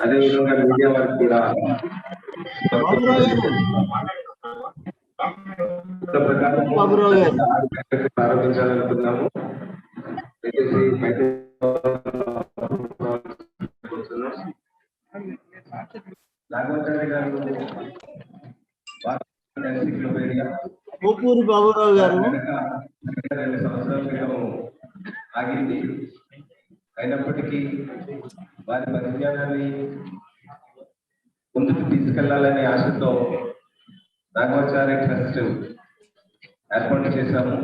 అదేవిధంగా మీడియా వారికి కూడా ప్రారంభించాలనుకున్నాము. రాఘవాచారి గారు కోపూరి బాబురావు గారు 2 సంవత్సరాల క్రితం ఆగింది. అయినప్పటికీ వారి పరిజ్ఞానాన్ని ముందుకు తీసుకెళ్లాలనే ఆశతో రాఘవాచారి ట్రస్ట్ ఏర్పాటు చేశాము.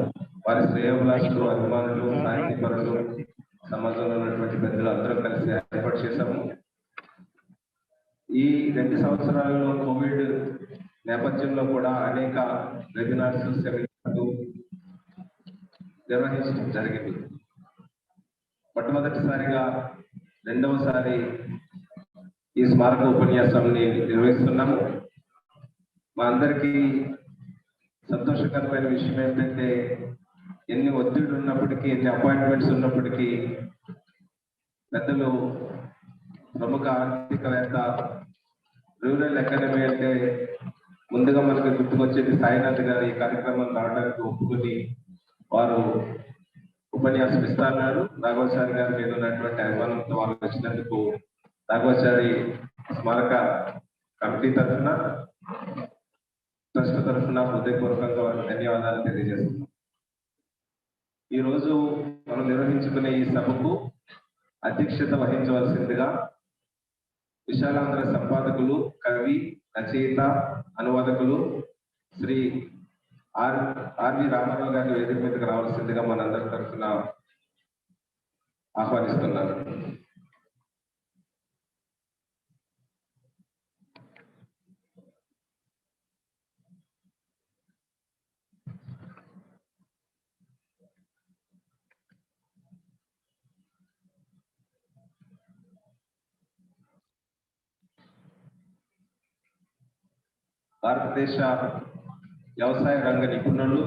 వారి శ్రేయోభిలాషులు, అభిమానులు, సాహితీపరులు, సమాజంలో ఉన్నటువంటి పెద్దలు అందరూ కలిసి ఏర్పాటు చేశాము. ఈ 2 సంవత్సరాలలో కోవిడ్ నేపథ్యంలో కూడా అనేక వెబినార్స్, సెమినార్లు నిర్వహించడం జరిగింది. మొట్టమొదటిసారిగా రెండవసారి ఈ స్మారక ఉపన్యాసాన్ని నిర్వహిస్తున్నాము. మా అందరికీ సంతోషకరమైన విషయం ఏంటంటే, ఎన్ని ఒత్తిడి ఉన్నప్పటికీ, ఎన్ని అపాయింట్మెంట్స్ ఉన్నప్పటికీ పెద్దలు, ప్రముఖ ఆర్థికవేత్త, రూరల్ ఎకానమీ అంటే ముందుగా మనకు గుర్తుకొచ్చేది సాయినాథ్ గారు ఈ కార్యక్రమం రావడానికి ఒప్పుకుని వారు ఉపన్యాసం ఇస్తున్నారు. రాఘవాచారి గారి మీద ఉన్నటువంటి అభిమానంతో వాళ్ళు వచ్చినందుకు రాఘవాచారి స్మారక కమిటీ తరఫున, ట్రస్ట్ తరఫున హృదయపూర్వకంగా వారికి ధన్యవాదాలు తెలియజేస్తున్నాం. ఈరోజు మనం నిర్వహించుకునే ఈ సభకు అధ్యక్షత వహించవలసిందిగా విశాలాంధ్ర సంపాదకులు, కవి, రచయిత, అనువాదకులు శ్రీ ఆర్వి రామారావు గారి వేదిక మీదకి రావాల్సిందిగా మనందరి తరఫున ఆహ్వానిస్తున్నాను. భారతదేశ వ్యవసాయ రంగ నిపుణులు,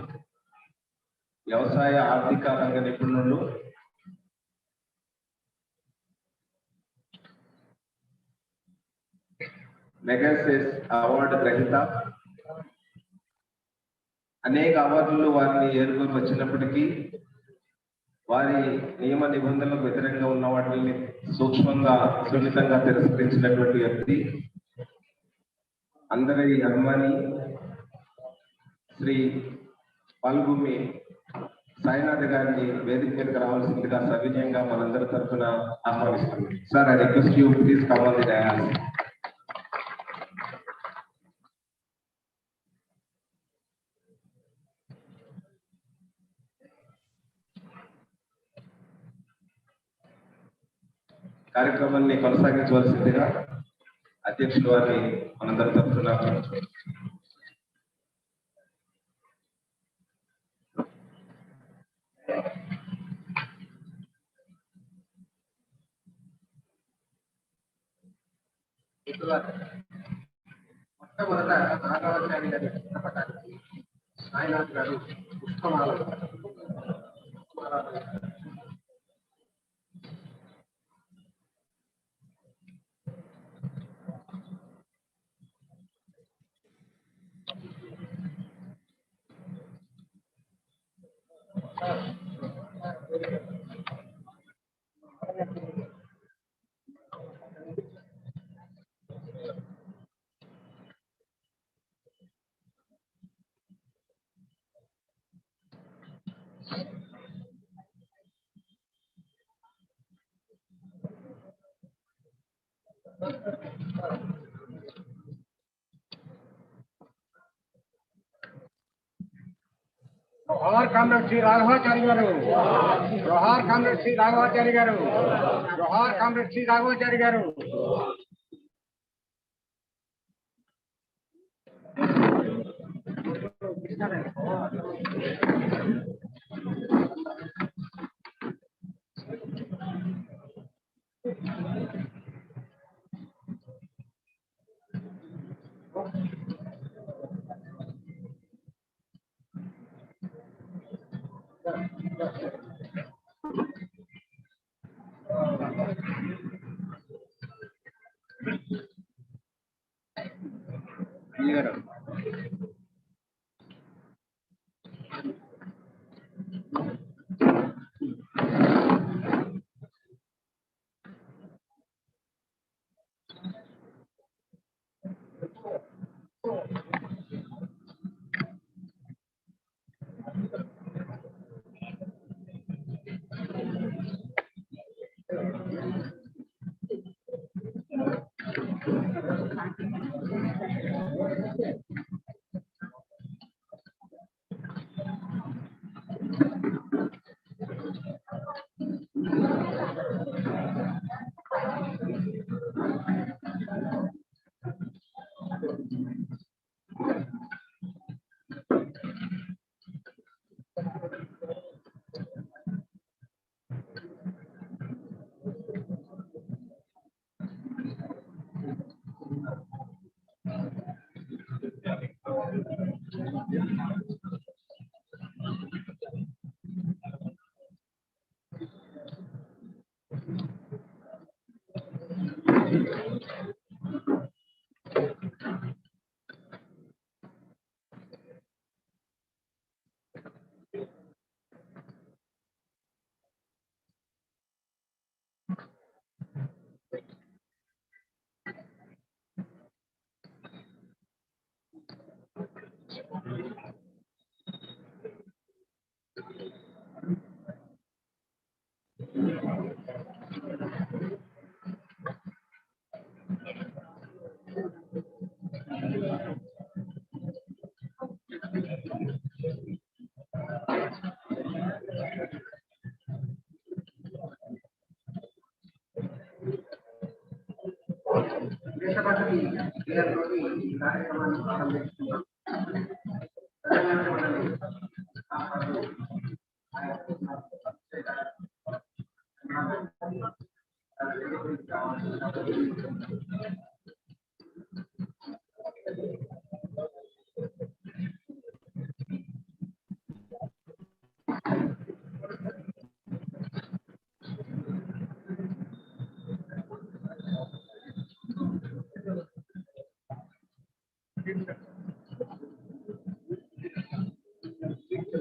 వ్యవసాయ ఆర్థిక రంగ నిపుణులు, మెగాసెస్ అవార్డు గ్రహీత, అనేక అవార్డులు వారిని ఏరుకొని వచ్చినప్పటికీ వారి నియమ నిబంధనలకు వ్యతిరేకంగా ఉన్న వాటిని సూక్ష్మంగా, సున్నితంగా తిరస్కరించినటువంటి వ్యక్తి, అందరి అభిమాని శ్రీ పాల్భూమి సాయినాథ్ గారిని వేదిక మీదకి రావాల్సిందిగా సవినయంగా మనందరి తరఫున ఆహ్వానిస్తున్నాం. Sir, I request you please come on the dais. కార్యక్రమాన్ని కొనసాగించవలసిందిగా అధ్యక్షుడు వారిని మనందరి తరఫున మొట్టమొదట రాఘవాచారి గారి చిత్రపటానికి సాయినాథ్ గారు పుష్పమాల जोहार कामरेड श्री राघवाचारी गारू, जोहार कामरेड श्री राघवाचारी गारू, जोहार कामरेड श्री राघवाचारी गारू।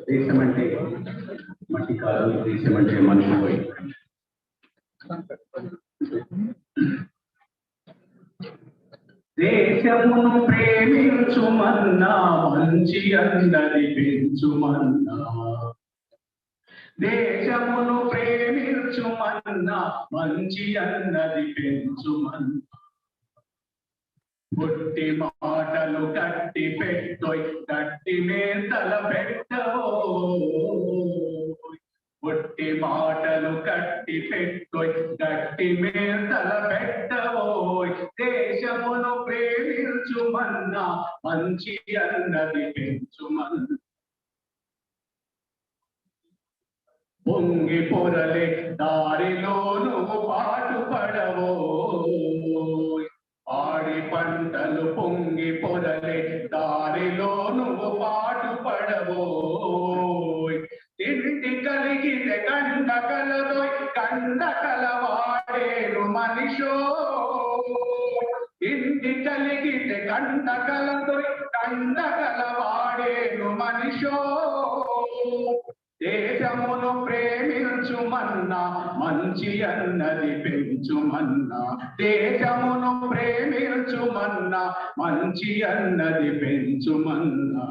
దేశం అంటే మట్టి కాదు, దేశం అంటే మనుషులు. దేశమును ప్రేమించుమన్నా మంచి అన్నది పెంచుమన్నా, దేశమును ప్రేమించుమన్నా మంచి అన్నది పెంచుమన్నా, పుట్టి మాటలు కట్టి పెట్టోయ్ కట్టి మేతల పెట్టవోయ్, పుట్టి మాటలు కట్టి పెట్టోయ్ కట్టి మేతల పెట్టవోయ్, దేశమును ప్రేమించుమన్నా మంచి అన్నది పెంచుమన్నా, పొంగి పొరలే దారిలోను పాటు పడవోయ్, ఆడి పంటలు పొంగి పొరలే దారిలో నువ్వు పాటు పడవోయ్, తిండి కలిగితే కండ కలదోయ్ కండ కలవాడేను మనిషో, తిండి కలిగితే కండ కలదోయ్ కండ కలవాడేను మనిషో, దేశమును ప్రేమించుమన్నా మంచి అన్నది పెంచుమన్నా, దేశమును ప్రేమించుమన్నా మంచి అన్నది పెంచుమన్నా,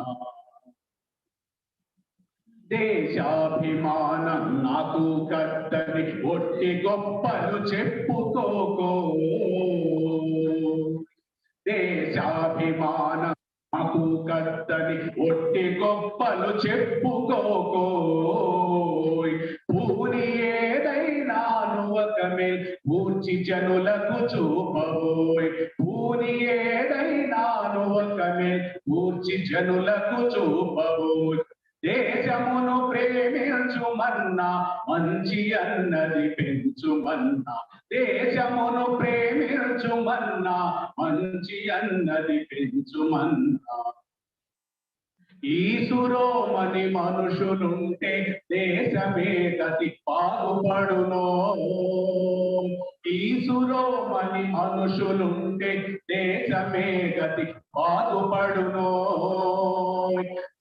దేశాభిమానం నాకు కర్తని ఒట్టి గొప్పలు చెప్పుకోకో, దేశాభిమానం నాకు కర్తని ఒట్టి గొప్పలు చెప్పుకోకోయ్, పూని ఏదైనా నువ్వకమే పూర్చి జనులకు చూపబోయ్, పూని ఏదైనా నువ్వక మార్గమే ఊర్చి జనులకు చూపవు. దేశమును ప్రేమించుమన్నా మంచి అన్నది పెంచుమన్నా, దేశమును ప్రేమించుమన్నా మంచి అన్నది పెంచుమన్నా. ఈసురోమని మనుషులుంటే దేశమే గతి బాగుపడునో, ఈసురోమని మనుషులుంటే దేశమే గతి బాగుపడునో.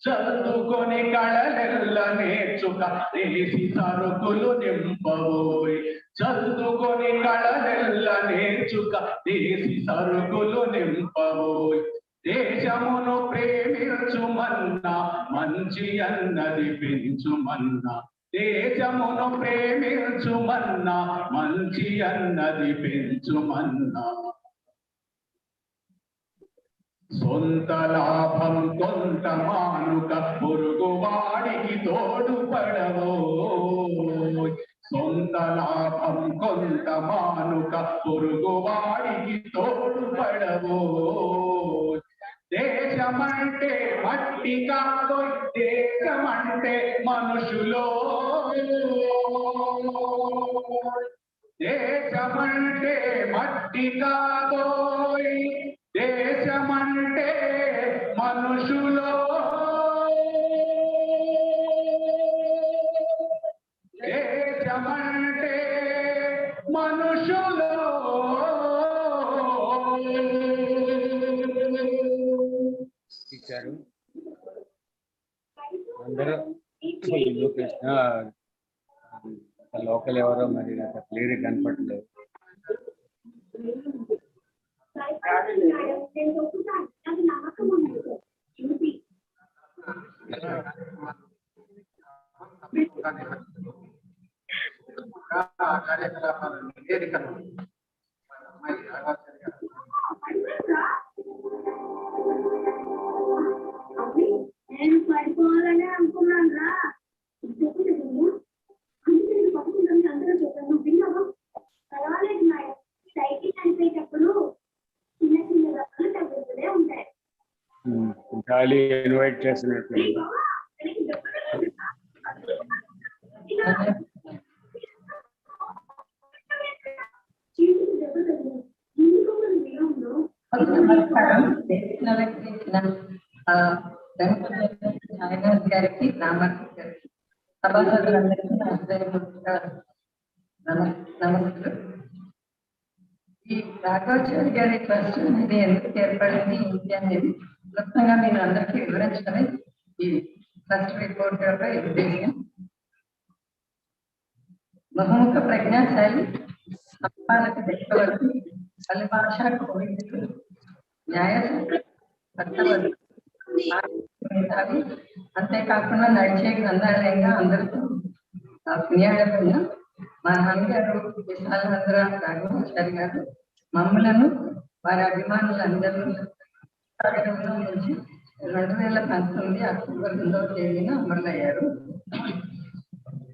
చదువుకొని కళలెల్ల నేర్చుక దేశి సరుకులు నింపబోయ్, చదువుకొని కళలెల్ల నేర్చుక దేశి సరుకులు నింపబోయ్. దేశమును ప్రేమించుమన్నా మంచి అన్నది పెంచుమన్నా, దేశమును ప్రేమించుమన్నా మంచి అన్నది పెంచుమన్నా. సొంత లాభం కొంత మానుక పొరుగువాడికి తోడుపడవో, సొంత లాభం కొంత మానుక పొరుగువాడికి తోడుపడవో. దేశమంటే మట్టి కాదు, దేశమంటే మనుషులో, దేశమంటే మట్టి కాదు, దేశమంటే మనుషులో, దేశమంటే మనుషులో. ఇచ్చారు అందరూ లోకల్ ఎవరో మరి నాకు క్లియర్ కనపడలేదు. కార్యకలాపాల నివేదికను నేను పడిపోవాలని అనుకున్నాను రా, అందరూ చెప్పాను విన్నావా? పర్వాలేదు మేడం, సైకిల్ నడిపేటప్పుడు చిన్న చిన్న రకాలు తగ్గుతూనే ఉంటాయి. ఖాళీ ఇన్వైట్ చేసినట్టు గారికి సభాసదులందరికీ నమస్కారం. ఈ రాఘవాచారి గారి ట్రస్ట్ అనేది ఎందుకు ఏర్పడింది ఏంటి అనేది క్లుప్తంగా మీరు అందరికీ వివరించడమే ఈ ట్రస్ట్ రిపోర్ట్ యొక్క ఉద్దేశం. బహుముఖ ప్రజ్ఞాశాలి, సంపాదక చక్రవర్తి, పలు భాషా కోవిదులు, న్యాయవర్తి, అంతేకాకుండా నడిచే గ్రంథాలయంగా అందరితో పుణ్యాడపడిన మా నాన్నగారు విశాలాంధ్ర రాఘవాచారి గారు మమ్మలను వారి అభిమానులందరూ నుంచి 2019 అక్టోబర్ 2వ తేదీన అమరులయ్యారు.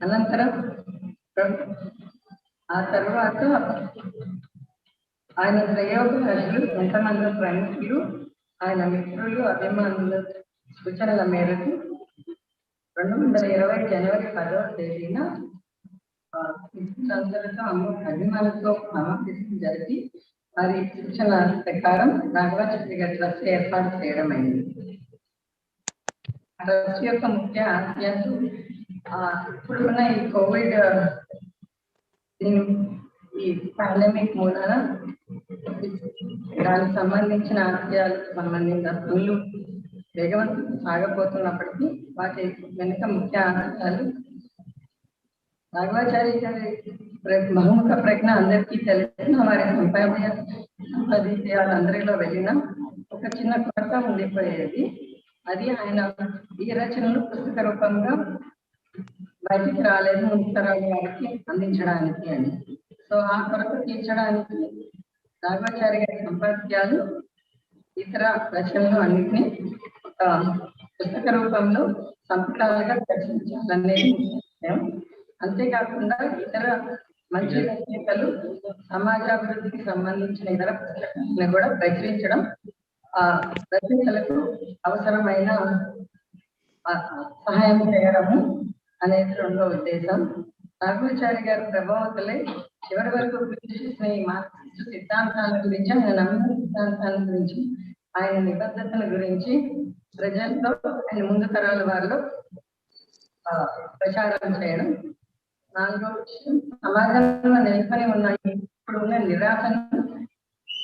అనంతరం ఆ తర్వాత ఆయన శ్రేయోభిలాషులు ఎంతమంది ప్రముఖులు, ఆయన మిత్రులు, అభిమానుల సూచనల మేరకు 2020 జనవరి 10వ తేదీన మిత్రులందరితో అభిమానులతో సమావేశం జరిపి వారి సూచనల ప్రకారం రాఘవాచారి గారి ట్రస్ట్ ఏర్పాటు చేయడం అయింది. ట్రస్ట్ యొక్క ముఖ్య ఆశయాలు ఇప్పుడున్న ఈ కోవిడ్ ఈ పాండమిక్ మూలాన దానికి సంబంధించిన ఆశయాలకు సంబంధించిన పనులు వేగవంతం సాగపోతున్నప్పటికీ వాటి వెనుక ముఖ్య ఆశయాలు రాఘవాచారి గారి బహుముఖ ప్రజ్ఞ అందరికీ తెలిసిన వారి సంపాదించేవాళ్ళందరిలో వెళ్ళిన ఒక చిన్న కొరత ఉండిపోయేది. అది ఆయన ఈ రచనలు పుస్తక రూపంగా బయటికి రాలేదు ముంతరాలు వారికి అందించడానికి అని. సో ఆ కొరత తీర్చడానికి రాఘవాచారి గారి సంపాద్యాలు ఇతర రచనలు అన్నింటినీ ఒక పుస్తక రూపంలో సంపుటాలుగా ప్రచురించాలనేది అంతేకాకుండా ఇతర మంచి రచయితలు సమాజాభివృద్ధికి సంబంధించిన ఇతర పుస్తకాలను కూడా ప్రచురించడం రచయితలకు అవసరమైన సహాయం చేయడము అనేది రెండో ఉద్దేశం. రాఘవాచారి గారి ప్రభావితులై చివరి వరకు కృషి చేసిన ఈ మార్క్సిస్ట్ సిద్ధాంతాల గురించి, ఆయన నమ్మిన సిద్ధాంతాల గురించి, ఆయన నిబద్ధతల గురించి ప్రజల్లో ఆయన ముందు తరాల వారిలో ప్రచారం చేయడం. నాలుగో విషయం, సమాజంలో నెలకొని ఉన్న ఇప్పుడు ఉన్న నిరాశను,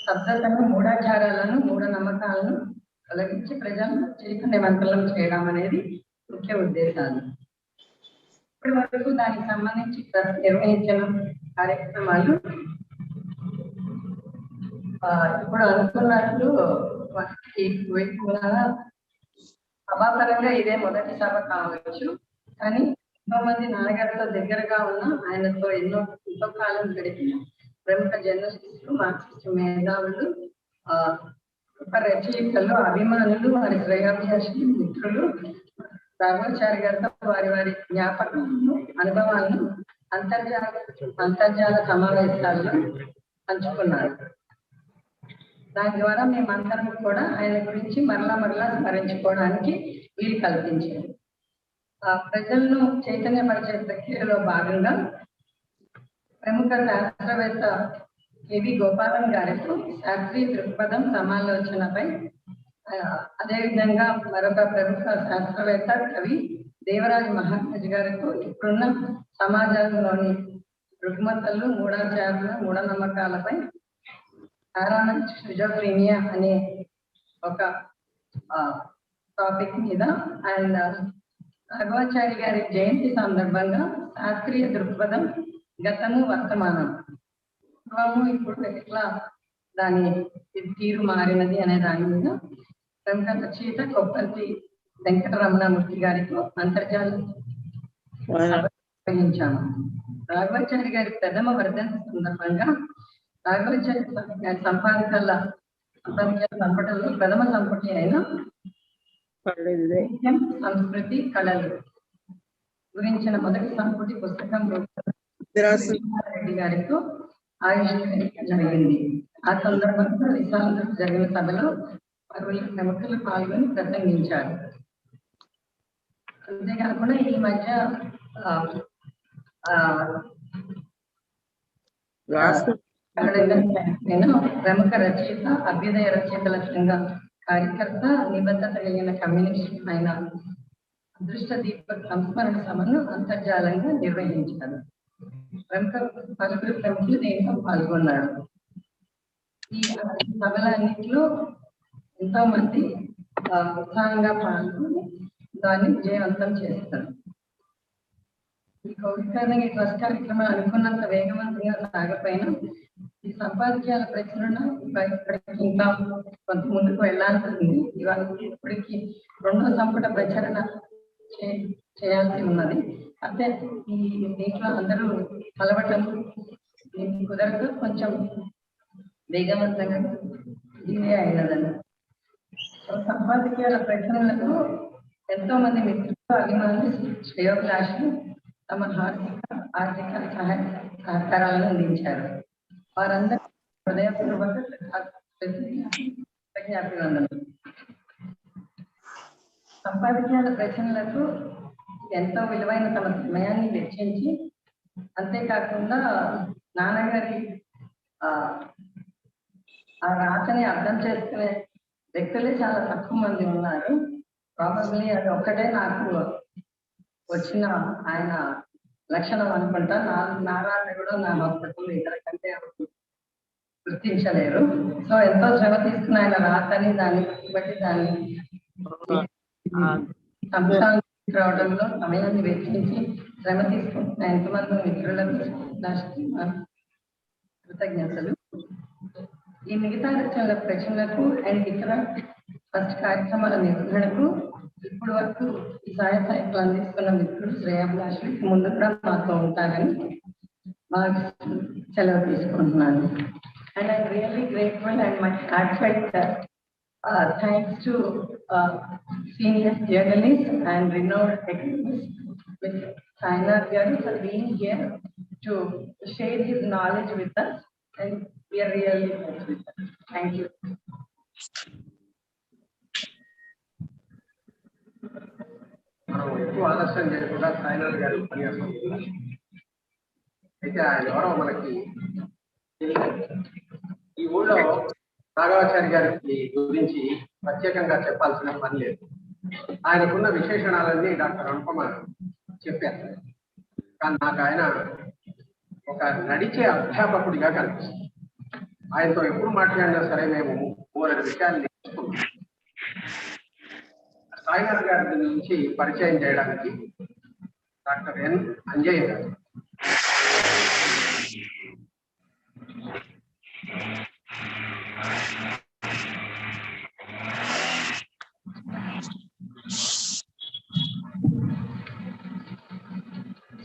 శబ్దతను, మూఢాచారాలను, మూఢనమ్మకాలను తొలగించి ప్రజలను చైతన్యవంతులం చేయడం అనేది ముఖ్య ఉద్దేశాలు. ఇప్పటి వరకు దానికి సంబంధించి నిర్వహించిన కార్యక్రమాలు ఇప్పుడు అనుకున్నట్లు సభాపరంగా ఇదే మొదటి సభ కావచ్చు. కానీ ఎంతో మంది నాన్నగారితో దగ్గరగా ఉన్న, ఆయనతో ఎంతో కాలం గడిపిన ప్రముఖ జర్నలిస్టులు, మార్క్సిస్ట్ మేధావులు, రచయితలు, అభిమానులు, వారి శ్రేయాభిలాషులు, మిత్రులు రాఘవాచారి గారితో వారి జ్ఞాపకాలను, అనుభవాలను అంతర్జాల సమావేశాల్లో పంచుకున్నారు. దాని ద్వారా మేమందరం కూడా ఆయన గురించి మరలా స్మరించుకోవడానికి వీలు కల్పించారు. ప్రజలను చైతన్యపరిచే ప్రక్రియలో భాగంగా ప్రముఖ శాస్త్రవేత్త కెవి గోపాలన్ గారితో శాస్త్రీయ దృక్పథం సమాలోచనపై, అదేవిధంగా మరొక ప్రముఖ శాస్త్రవేత్త కవి దేవరాజ్ మహారాజ్ గారితో ఇప్పుడున్న సమాజంలోని రుగ్మతలు, మూఢాచారాలు, మూఢనమ్మకాలపై షిజోఫ్రీనియా అనే ఒక టాపిక్ మీద అండ్ రాఘవాచారి గారి జయంతి సందర్భంగా శాస్త్రీయ దృక్పథం, గతము, వర్తమానం, పూర్వము, ఇప్పుడు ఎట్లా దాని తీరు మారినది అనే దాని మీద ప్రముఖ రచయిత కొప్పర్తి వెంకటరమణమూర్తి గారితో అంతర్జాల నిర్వహించాము. రాఘవాచారి గారి ప్రథమ వర్ధంతి సందర్భంగా రాఘవాచారి గారి సంపాదకల సంపుటంలో ప్రథమ సంపుటి అయిన సంస్కృతి కళలు గురించిన మొదటి సంపుటి పుస్తకం రెడ్డి గారితో ఆవిష్కరించడం జరిగింది. ఆ సందర్భంగా విశాలంలో జరిగిన సభలో పలువురు ప్రముఖులు పాల్గొని ప్రసంగించారు. అంతేకాకుండా ఈ మధ్య ప్రముఖ రచయిత, అభ్యుదయ రచయితల సంఘ కార్యకర్త, నిబద్ధత కలిగిన కమ్యూనిస్ట్ అయిన అదృష్ట దీపక్ సంస్మరణ సభను అంతర్జాలంగా నిర్వహించారు. పలువురు ప్రముఖులు దీంట్లో పాల్గొన్నారు. ఈ సభలన్నింటిలో ఎంతో మంది ఉత్సాహంగా పాల్గొని దాన్ని విజయవంతం చేస్తారు. ఈ కోవిడ్ కారణంగా ఈ ట్రస్ట్ కార్యక్రమాలు అనుకున్నంత వేగవంతంగా సాగపోయినా ఈ సంపాదకీయాల ప్రచురణ ఇప్పటికి ఇంకా కొంత ముందుకు వెళ్లాల్సి ఉంది. ఇవాళ ఇప్పటికి రెండో సంపుట ప్రచురణ చేయాల్సి ఉన్నది. అంటే ఈ దీంట్లో అందరూ కలవటం కుదరదు, కొంచెం వేగవంతంగా డిలే అయినదని. సంపాదకీయాల ప్రచురణలకు ఎంతో మంది మిత్రులు, అభిమానులు, శ్రేయోభిలాషులు తమ ఆర్థిక సహకారాలను అందించారు. వారందరూ హృదయపూర్వక కృతజ్ఞతాభివందనలు. సంపాదకీయాల ప్రచురణలకు ఎంతో విలువైన తమ సమయాన్ని వెచ్చించి, అంతేకాకుండా నాన్నగారి ఆ రాతని అర్థం చేసుకునే వ్యక్తులే చాలా తక్కువ మంది ఉన్నారు. ప్రాబబ్లీ అది ఒక్కటే నాకు వచ్చిన ఆయన లక్షణం అనుకుంటా. నారాయణ కూడా నా హాస్పిటల్ ఇద్దరు కంటే గుర్తించలేరు. సో ఎంతో శ్రమ తీసుకున్న ఆయన రాతని, దాన్ని బట్టి దాన్ని రావడంలో సమయాన్ని వెచ్చించి శ్రమ తీసుకుంటున్న ఎంతమంది మిత్రులకు కృతజ్ఞతలు. ఈ మిగతా రచనల ప్రచురణకు అండ్ ఇతర ఫస్ట్ కార్యక్రమాల నిర్వహణకు ఇప్పుడు వరకు ఈ సహాయకులు అందిస్తున్న మిత్రులు, శ్రేయాభిలాషులు ముందు కూడా మాతో ఉంటారని సెలవు తీసుకుంటున్నాను. And I'm really grateful and my heartfelt thanks to senior journalists and renowned economists with Sainath Garu for being here to share his knowledge with us, and we are really blessed with that. Thank you. మనం ఎక్కువ ఆలస్యం చేయకుండా సాయినాథ్ గారి ఉపన్యాసం అయితే ఆయన ఎవరో మనకి ఈ ఊళ్ళో రాఘవాచారి గారికి గురించి ప్రత్యేకంగా చెప్పాల్సిన పని లేదు. ఆయనకున్న విశేషణాలన్నీ డాక్టర్ అనుపమ చెప్పారు. కానీ నాకు ఆయన ఒక నడిచే అధ్యాపకుడిగా కనిపిస్తుంది. ఆయనతో ఎప్పుడు మాట్లాడినా సరే మేము 3 విషయాలు నేర్చుకున్నాం. సాయినాథ్ గారి నుంచి పరిచయం చేయడానికి డాక్టర్ ఎన్ అంజయ్య గారు.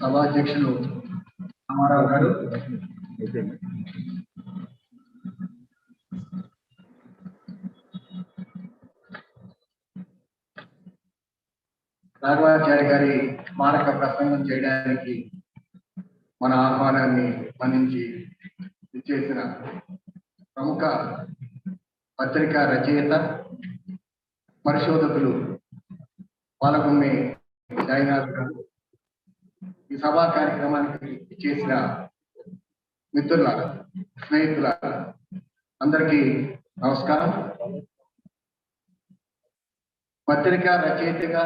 సభాధ్యక్షులు రామారావు గారు, రాఘవాచారి గారి స్మారక ప్రసంగం చేయడానికి మన ఆహ్వానాన్ని మన్నించి ఇచ్చేసిన ప్రముఖ పత్రికా రచయిత పరిశోధకులు పాలగుమ్మి సాయినాథ్ గారు, ఈ సభా కార్యక్రమానికి ఇచ్చేసిన మిత్రుల స్నేహితుల అందరికీ నమస్కారం. పత్రికా రచయితగా,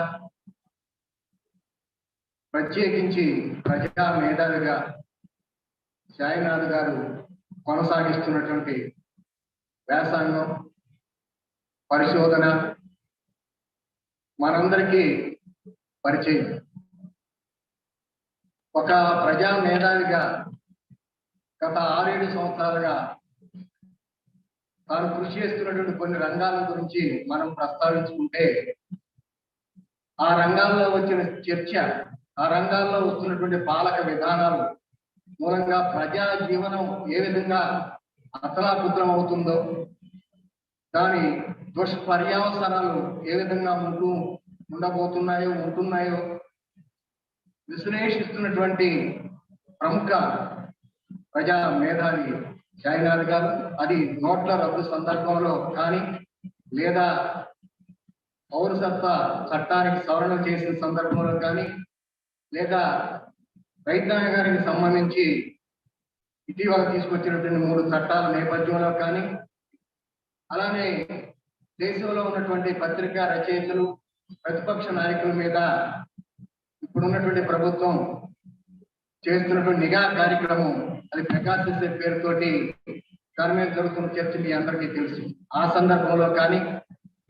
ప్రత్యేకించి ప్రజా మేధావిగా సాయినాథ్ గారు కొనసాగిస్తున్నటువంటి వ్యాసంగం, పరిశోధన మనందరికీ పరిచయం. ఒక ప్రజా మేధావిగా గత 6-7 సంవత్సరాలుగా తాను కృషి చేస్తున్నటువంటి కొన్ని రంగాల గురించి మనం ప్రస్తావించుకుంటే, ఆ రంగాల్లో వచ్చిన చర్చ, ఆ రంగాల్లో వస్తున్నటువంటి పాలక విధానాలు మూలంగా ప్రజా జీవనం ఏ విధంగా అతలాకుతలం అవుతుందో, దాని దుష్పర్యవసనాలు ఏ విధంగా ఉంటున్నాయో విశ్లేషిస్తున్నటువంటి ప్రముఖ ప్రజా మేధావి సాయినాథ్ గారు. అది నోట్ల రద్దు సందర్భంలో కానీ, లేదా పౌరసత్వ చట్టానికి సవరణ చేసిన సందర్భంలో కానీ, లేదా రైతాంగ గారికి సంబంధించి ఇటీవల తీసుకొచ్చినటువంటి 3 చట్టాల నేపథ్యంలో కానీ, అలానే దేశంలో ఉన్నటువంటి పత్రికా రచయితలు, ప్రతిపక్ష నాయకుల మీద ఇప్పుడున్నటువంటి ప్రభుత్వం చేస్తున్నటువంటి నిఘా కార్యక్రమం, అది ప్రకాశించే పేరుతోటి దాని మీద జరుగుతున్న చర్చ మీ అందరికీ తెలుసు. ఆ సందర్భంలో కానీ,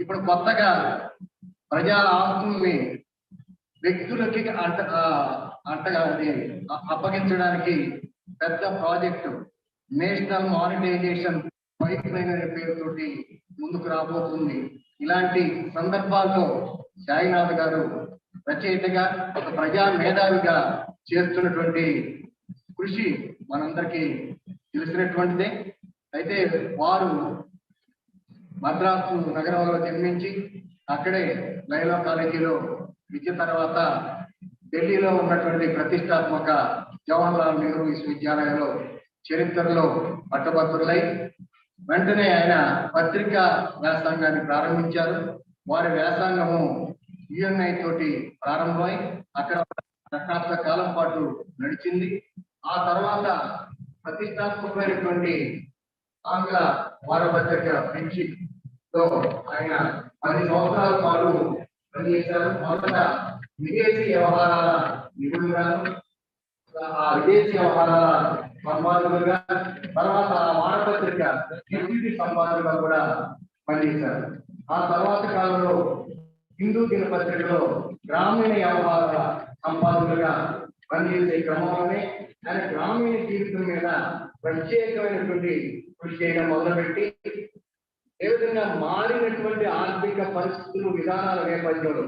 ఇప్పుడు కొత్తగా ప్రజా ఆస్తుల్ని వ్యక్తులకి అప్పగించడానికి పెద్ద project national monetization pipeline అనే పేరుతోటి ముందుకు రాబోతుంది. ఇలాంటి సందర్భాల్లో సాయినాథ్ గారు రచయితగా, ఒక ప్రజా మేధావిగా చేస్తున్నటువంటి కృషి మనందరికీ తెలిసినటువంటిదే. అయితే వారు మద్రాసు నగరంలో జన్మించి అక్కడే లైలా కాలేజీలో విద్య తర్వాత ఢిల్లీలో ఉన్నటువంటి ప్రతిష్టాత్మక జవహర్లాల్ నెహ్రూ విశ్వవిద్యాలయంలో చరిత్రలో పట్టభద్రులై వెంటనే ఆయన పత్రికా వ్యాసంగాన్ని ప్రారంభించారు. వారి వ్యాసంగము యుఎన్ఐ తోటి ప్రారంభమై అక్కడ దశాబ్ద కాలం పాటు నడిచింది. ఆ తర్వాత ప్రతిష్టాత్మకమైనటువంటి ఆంగ్ల వారపత్రిక ఫ్రెండ్షిప్ తో ఆయన 10 సంవత్సరాల పాటు పనిచేశారు. మొదట విదేశీ వ్యవహారాల నిపుణులుగాను, ఆ విదేశీ వ్యవహారాల సంపాదకులుగా, తర్వాత ఆ వారపత్రిక డిప్యూటీ సంపాదకులుగా కూడా పనిచేశారు. ఆ తర్వాత కాలంలో హిందూ దినపత్రికలో గ్రామీణ వ్యవహారాల సంపాదకులుగా పనిచేసే క్రమంలోనే ఆయన గ్రామీణ జీవితం మీద ప్రత్యేకమైనటువంటి కృషి చేయడం మొదలుపెట్టి, ఏ విధంగా మారినటువంటి ఆర్థిక పరిస్థితులు, విధానాల నేపథ్యంలో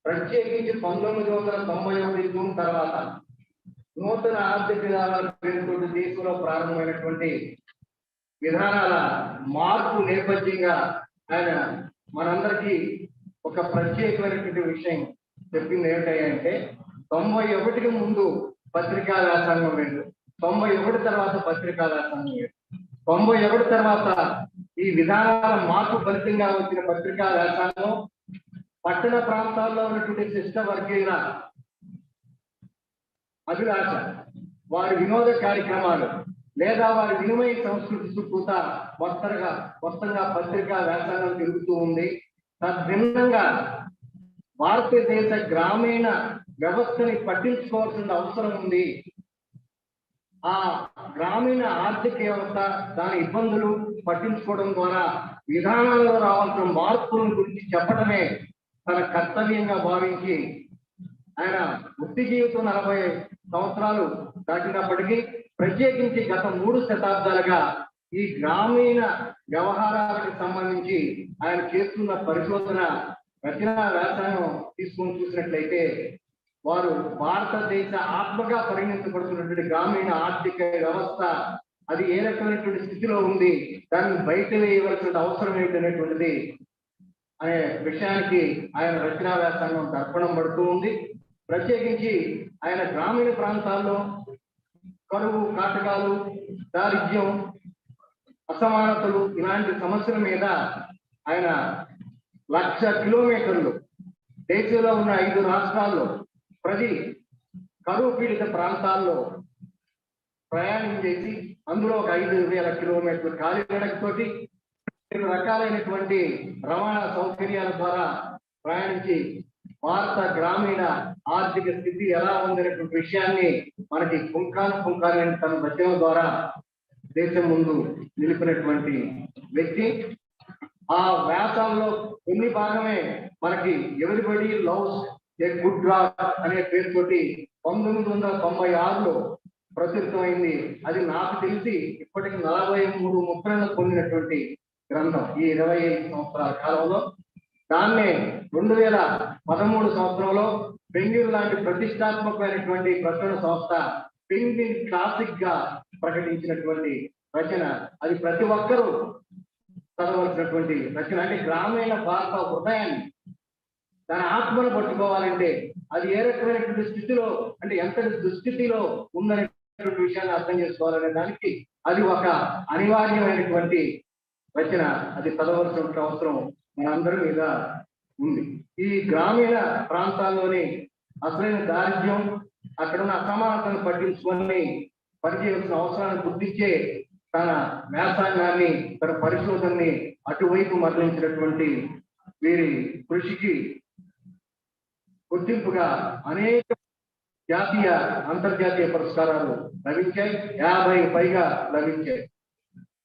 ప్రత్యేకించి 1991 జూన్ తర్వాత నూతన ఆర్థిక విధానాల పేరుతో దేశంలో ప్రారంభమైనటువంటి విధానాల మార్పు నేపథ్యంగా ఆయన మనందరికీ ఒక ప్రత్యేకమైనటువంటి విషయం చెప్పింది ఏమిటంటే, 91కి ముందు పత్రికా వ్యాసంగం వేరు, 91 తర్వాత పత్రికా వ్యాసంగం వేరు, 91 తర్వాత ఈ విధానాల మార్పు ఫలితంగా వచ్చిన పత్రికా వ్యాసంగం, పట్టణ ప్రాంతాల్లో ఉన్నటువంటి శిష్ట వర్గీయుల అభిలాష, వారి వినోద కార్యక్రమాలు లేదా వారి వినిమయ సంస్కృతి చుట్టూత మొత్తంగా పత్రికా వ్యాసాలను తిరుగుతూ ఉంది. తద్భిన్నంగా భారతదేశ గ్రామీణ వ్యవస్థని పట్టించుకోవాల్సిన అవసరం ఉంది. ఆ గ్రామీణ ఆర్థిక వ్యవస్థ దాని ఇబ్బందులు పట్టించుకోవడం ద్వారా విధానాలలో రావాల్సిన మార్పుల గురించి చెప్పడమే తన కర్తవ్యంగా భావించి ఆయన వృత్తి జీవితం 40 సంవత్సరాలు దాటినప్పటికీ ప్రత్యేకించి గత 3 శతాబ్దాలుగా ఈ గ్రామీణ వ్యవహారాలకు సంబంధించి ఆయన చేస్తున్న పరిశోధన రచనా వ్యాసాన్ని తీసుకొని చూసినట్లయితే వారు భారతదేశ ఆత్మగా పరిగణించబడుతున్నటువంటి గ్రామీణ ఆర్థిక వ్యవస్థ అది ఏ రకమైనటువంటి స్థితిలో ఉంది, దాన్ని బయట వేయవలసిన అవసరం ఏంటనేటువంటిది అనే విషయానికి ఆయన రచనా వ్యాసాంగం దర్పణం పడుతూ ఉంది. ప్రత్యేకించి ఆయన గ్రామీణ ప్రాంతాల్లో కరువు, కాటకాలు, దారిద్ర్యం, అసమానతలు ఇలాంటి సమస్యల మీద ఆయన 1,00,000 కిలోమీటర్లు దేశంలో ఉన్న 5 రాష్ట్రాల్లో ప్రతి కరువు పీడిత ప్రాంతాల్లో ప్రయాణం చేసి అందులో ఒక 5,000 కిలోమీటర్ల కాలినడకతోటి 2 రకాలైనటువంటి రవాణా సౌకర్యాల ద్వారా ప్రయాణించి భారత గ్రామీణ ఆర్థిక స్థితి ఎలా ఉందనేటువంటి విషయాన్ని మనకి పుంఖాను తన రచన ద్వారా దేశం ముందు నిలిపినటువంటి వ్యక్తి. ఆ వ్యాసాల్లో కొన్ని భాగమే మనకి everybody loves a good rock అనే పేరుతోటి 1996లో ప్రచురితమైంది. అది నాకు తెలిసి ఇప్పటికి 43 ముద్రణలు పొందినటువంటి గ్రంథం ఈ 25 సంవత్సరాల కాలంలో. దాన్నే 2013 సంవత్సరంలో బెంగళూరు లాంటి ప్రతిష్టాత్మకమైనటువంటి ప్రచురణ సంస్థ పెంగ్విన్ క్లాసిక్ గా ప్రకటించినటువంటి రచన. అది ప్రతి ఒక్కరూ చదవలసినటువంటి రచన. అంటే గ్రామీణ భారత హృదయాన్ని, దాని ఆత్మను పట్టుకోవాలంటే అది ఏ రకమైనటువంటి స్థితిలో, అంటే ఎంత దుస్థితిలో ఉందనేటువంటి విషయాన్ని అర్థం చేసుకోవాలనే దానికి అది ఒక అనివార్యమైనటువంటి రచన. అది చదవలసిన అవసరం మనందరి మీద ఉంది. ఈ గ్రామీణ ప్రాంతాల్లోని అసలైన దారిద్ర్యం, అక్కడున్న అసమానతను పట్టించుకొని పనిచేయాల్సిన అవసరాన్ని గుర్తించే తన వ్యాసాంగాన్ని, తన పరిశోధనని అటువైపు మరలించినటువంటి వీరి కృషికి గుర్తింపుగా అనేక జాతీయ, అంతర్జాతీయ పురస్కారాలు లభించాయి. 50 పైగా లభించాయి.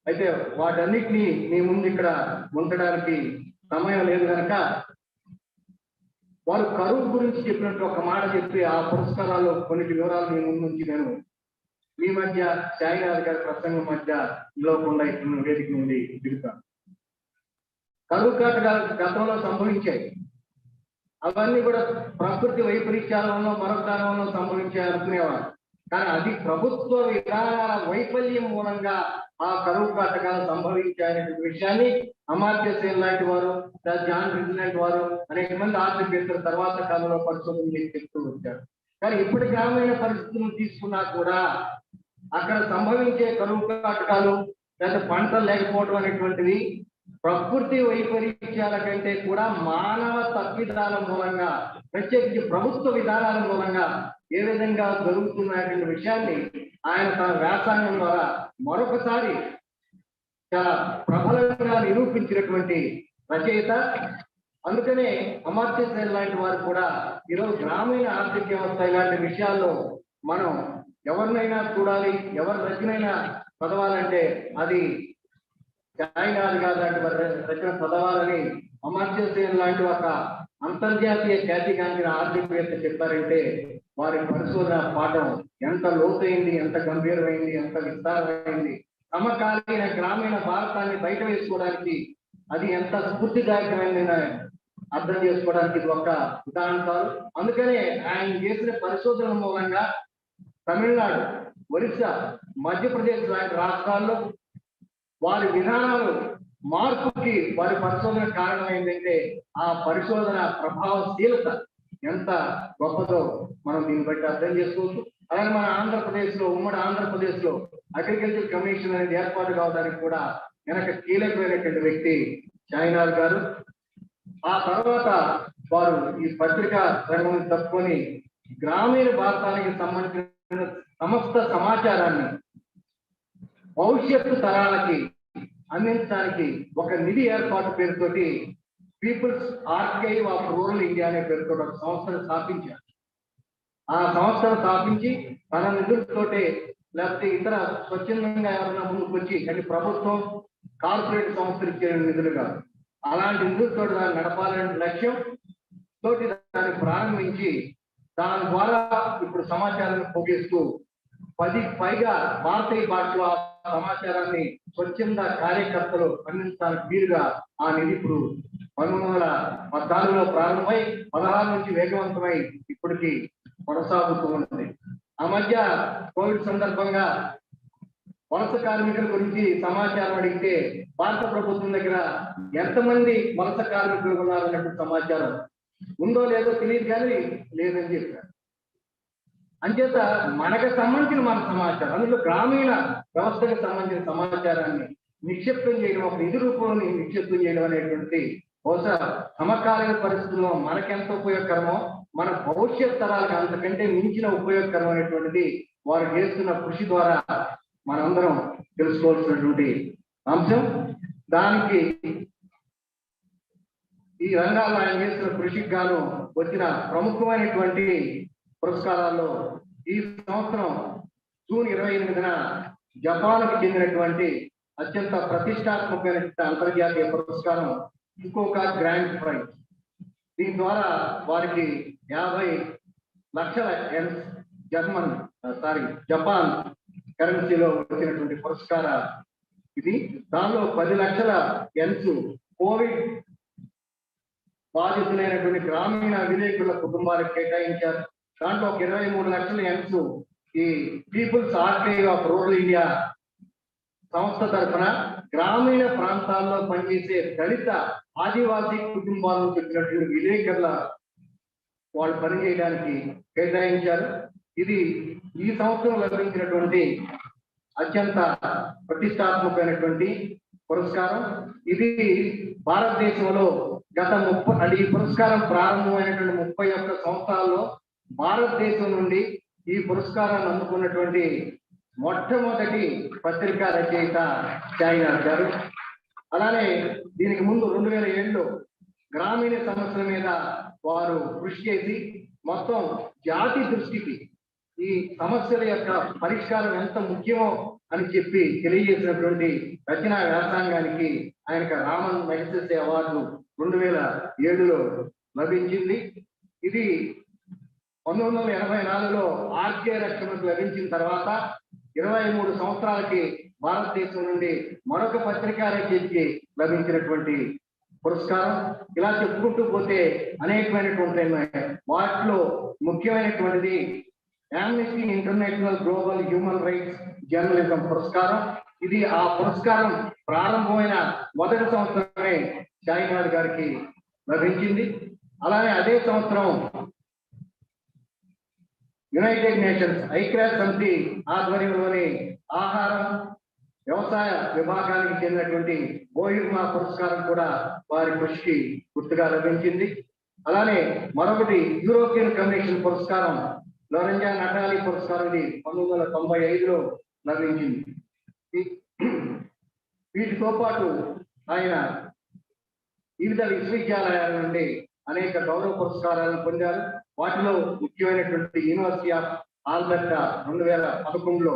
అయితే వాటన్నిటినీ మీ ముందు ఇక్కడ ఉంచడానికి సమయం లేదు కనుక వారు కరువు గురించి చెప్పినట్టు ఒక మాట చెప్పి ఆ పురస్కారాల్లో కొన్ని వివరాలు మీ ముందు నుంచి నేను మీ మధ్య సాయినాథ్ గారి ప్రసంగం మధ్య నిలవకుండా ఇక్కడ వేదిక నుండి దిగుతాను. కరువు కాటకాలు గతంలో సంభవించాయి. అవన్నీ కూడా ప్రకృతి వైపరీత్యాల వల్ల మరొక కాలంలో సంభవించాయి అనుకునేవారు. కానీ అది ప్రభుత్వ విధానాల వైఫల్యం మూలంగా ఆ కరువు కాటకాలు సంభవించాయనే విషయాన్ని అమాత్య సేన్ లాంటి వారు, జాన్ రిడ్ లాంటి వారు, అనేక మంది ఆర్థికవేత్తలు తర్వాత కాలంలో పరిశోధన చెప్తూ వచ్చారు. కానీ ఇప్పటి గ్రామీణ పరిస్థితులను తీసుకున్నా కూడా అక్కడ సంభవించే కరువు కాటకాలు లేదా పంటలు లేకపోవడం అనేటువంటివి ప్రకృతి వైపరీత్యాల కంటే కూడా మానవ తప్పిదాల మూలంగా, ప్రత్యేకించి ప్రభుత్వ విధానాల మూలంగా ఏ విధంగా జరుగుతున్నటువంటి విషయాన్ని ఆయన తన వ్యాసాంగం ద్వారా మరొకసారి చాలా ప్రబలంగా నిరూపించినటువంటి రచయిత. అందుకనే అమర్త్య సేన్ లాంటి వారు కూడా ఈరోజు గ్రామీణ ఆర్థిక వ్యవస్థ ఇలాంటి విషయాల్లో మనం ఎవరినైనా చూడాలి, ఎవరి రచనైనా చదవాలంటే అది సాయినాథ్ గారు లాంటి వారి రచన చదవాలని అమర్త్య సేన్ లాంటి ఒక అంతర్జాతీయ ఖ్యాతిగాంచిన ఆర్థికవేత్త చెప్పారంటే వారి పరిశోధన పాఠం ఎంత లోతైంది, ఎంత గంభీరమైంది, ఎంత విస్తారమైంది, సమకాలీన గ్రామీణ భారతాన్ని బయట వేసుకోవడానికి అది ఎంత స్ఫూర్తిదాయకమైందని అర్థం చేసుకోవడానికి ఇది ఒక ఉదాహరణ కాదు. అందుకనే ఆయన చేసిన పరిశోధన మూలంగా తమిళనాడు, ఒరిస్సా, మధ్యప్రదేశ్ లాంటి రాష్ట్రాల్లో వారి విధానాలు మార్పుకి వారి పరిశోధన కారణం ఏంటంటే ఆ పరిశోధన ప్రభావశీలత ఎంత గొప్పదో మనం దీన్ని బట్టి అర్థం చేసుకోవచ్చు. అలాగే మన ఆంధ్రప్రదేశ్ లో, ఉమ్మడి ఆంధ్రప్రదేశ్ లో అగ్రికల్చర్ కమిషన్ అనేది ఏర్పాటు కావడానికి కూడా వెనక కీలకమైనటువంటి వ్యక్తి సాయినాథ్ గారు. ఆ తర్వాత వారు ఈ పత్రికా రంగం తప్పుకొని గ్రామీణ భారతానికి సంబంధించిన సమస్త సమాచారాన్ని భవిష్యత్తు తరాలకి అందించడానికి ఒక నిధి ఏర్పాటు పేరుతోటి People's Archive of Rural India అనే పేరుతో ఒక సంస్థను స్థాపించారు. ఆ సంస్థను స్థాపించి తన నిధులతోటే లేకపోతే ఇతర స్వచ్ఛందంగా ఎవరైనా ముందుకు వచ్చి అంటే ప్రభుత్వం కార్పొరేట్ సంస్థలు ఇచ్చే నిధులు కాదు, అలాంటి నిధులతో దాన్ని నడపాలనే లక్ష్యం తోటి దాన్ని ప్రారంభించి దాని ద్వారా ఇప్పుడు సమాచారాన్ని పోగేస్తూ 10 పైగా భారతీయ భాషలో సమాచారాన్ని స్వచ్ఛంద కార్యకర్తలు అందించడానికి వీలుగా ఆ నిధి ఇప్పుడు 1914లో ప్రారంభమై 16 నుంచి వేగవంతమై ఇప్పటికి కొనసాగుతూ ఉంది. ఆ మధ్య కోవిడ్ సందర్భంగా వలస కార్మికుల గురించి సమాచారం అడిగితే భారత ప్రభుత్వం దగ్గర ఎంతమంది వలస కార్మికులు ఉన్నారన్నట్టు సమాచారం ఉందో లేదో తెలియదు కానీ లేదని చెప్పారు. అంచేత మనకు సంబంధించిన మన సమాచారం అందులో గ్రామీణ వ్యవస్థకు సంబంధించిన సమాచారాన్ని నిక్షిప్తం చేయడం, ఒక నిధి రూపంలో నిక్షిప్తం చేయడం అనేటువంటి బహుశా సమకాలీన పరిస్థితుల్లో మనకెంత ఉపయోగకరమో మన భవిష్యత్ తరాలకు అంతకంటే మించిన ఉపయోగకరం అనేటువంటిది వారు చేస్తున్న కృషి ద్వారా మనందరం తెలుసుకోవాల్సినటువంటి అంశం. దానికి ఈ రంగాల్లో ఆయన చేసిన కృషికి గాను వచ్చిన ప్రముఖమైనటువంటి పురస్కారాల్లో ఈ సంవత్సరం జూన్ 28న జపాన్కు చెందినటువంటి అత్యంత ప్రతిష్టాత్మకమైన అంతర్జాతీయ పురస్కారం ఇంకొక గ్రాండ్ ప్రైజ్. దీని ద్వారా వారికి 50 లక్షల జపాన్ కరెన్సీలో వచ్చినటువంటి పురస్కార ఇది. దానిలో 10 లక్షల యెన్స్ కోవిడ్ బాధితులైనటువంటి గ్రామీణ విలేకరుల కుటుంబాలకు కేటాయించారు. దాంట్లో 23 లక్షల యెన్స్ ఈ People's Archive of Rural India సంస్థ తరఫున గ్రామీణ ప్రాంతాల్లో పనిచేసే దళిత ఆదివాసీ కుటుంబాలను చెప్పినటువంటి విలేకరుల వాళ్ళు పనిచేయడానికి కేటాయించారు. ఇది ఈ సంవత్సరం లభించినటువంటి అత్యంత ప్రతిష్టాత్మకమైనటువంటి పురస్కారం. ఇది భారతదేశంలో గత ఈ పురస్కారం ప్రారంభమైనటువంటి 31 సంవత్సరాల్లో భారతదేశం నుండి ఈ పురస్కారాన్ని అందుకున్నటువంటి మొట్టమొదటి పత్రికా రచయిత సాయినాథ్ గారు. అలానే దీనికి ముందు 2007లో గ్రామీణ సమస్యల మీద వారు కృషి చేసి మొత్తం జాతి దృష్టికి ఈ సమస్యల యొక్క పరిష్కారం ఎంత ముఖ్యమో అని చెప్పి తెలియజేసినటువంటి రచనా వ్యాసంగానికి ఆయనకు రామన్ మెగసెసే అవార్డు 2007లో లభించింది. ఇది 1984లో ఆర్కే రక్షణకు లభించిన తర్వాత 23 సంవత్సరాలకి భారతదేశం నుండి మరొక పత్రికా రచయితకి లభించినటువంటి పురస్కారం. ఇలా చెప్పుకుంటూ పోతే అనేకమైనటువంటి వాటిలో ముఖ్యమైనటువంటిది Amnesty International Global Human Rights journalism పురస్కారం. ఇది ఆ పురస్కారం ప్రారంభమైన మొదటి సంవత్సరమే సాయినాథ్ గారికి లభించింది. అలానే అదే సంవత్సరం యునైటెడ్ నేషన్స్ ఐక్యరాజ్య సమితి ఆధ్వర్యంలోని ఆహారం వ్యవసాయ విభాగానికి చెందినటువంటి బోయిర్మా పురస్కారం కూడా వారి కృషికి గుర్తుగా లభించింది. అలానే మరొకటి యూరోపియన్ కమిషన్ పురస్కారం లోరెంజా నటాలి పురస్కారం ఇది 1995లో లభించింది. వీటితో పాటు ఆయన వివిధ విశ్వవిద్యాలయాల నుండి అనేక గౌరవ పురస్కారాలను పొందారు. వాటిలో ముఖ్యమైనటువంటి యూనివర్సిటీ ఆఫ్ ఆల్బర్టా 2011లో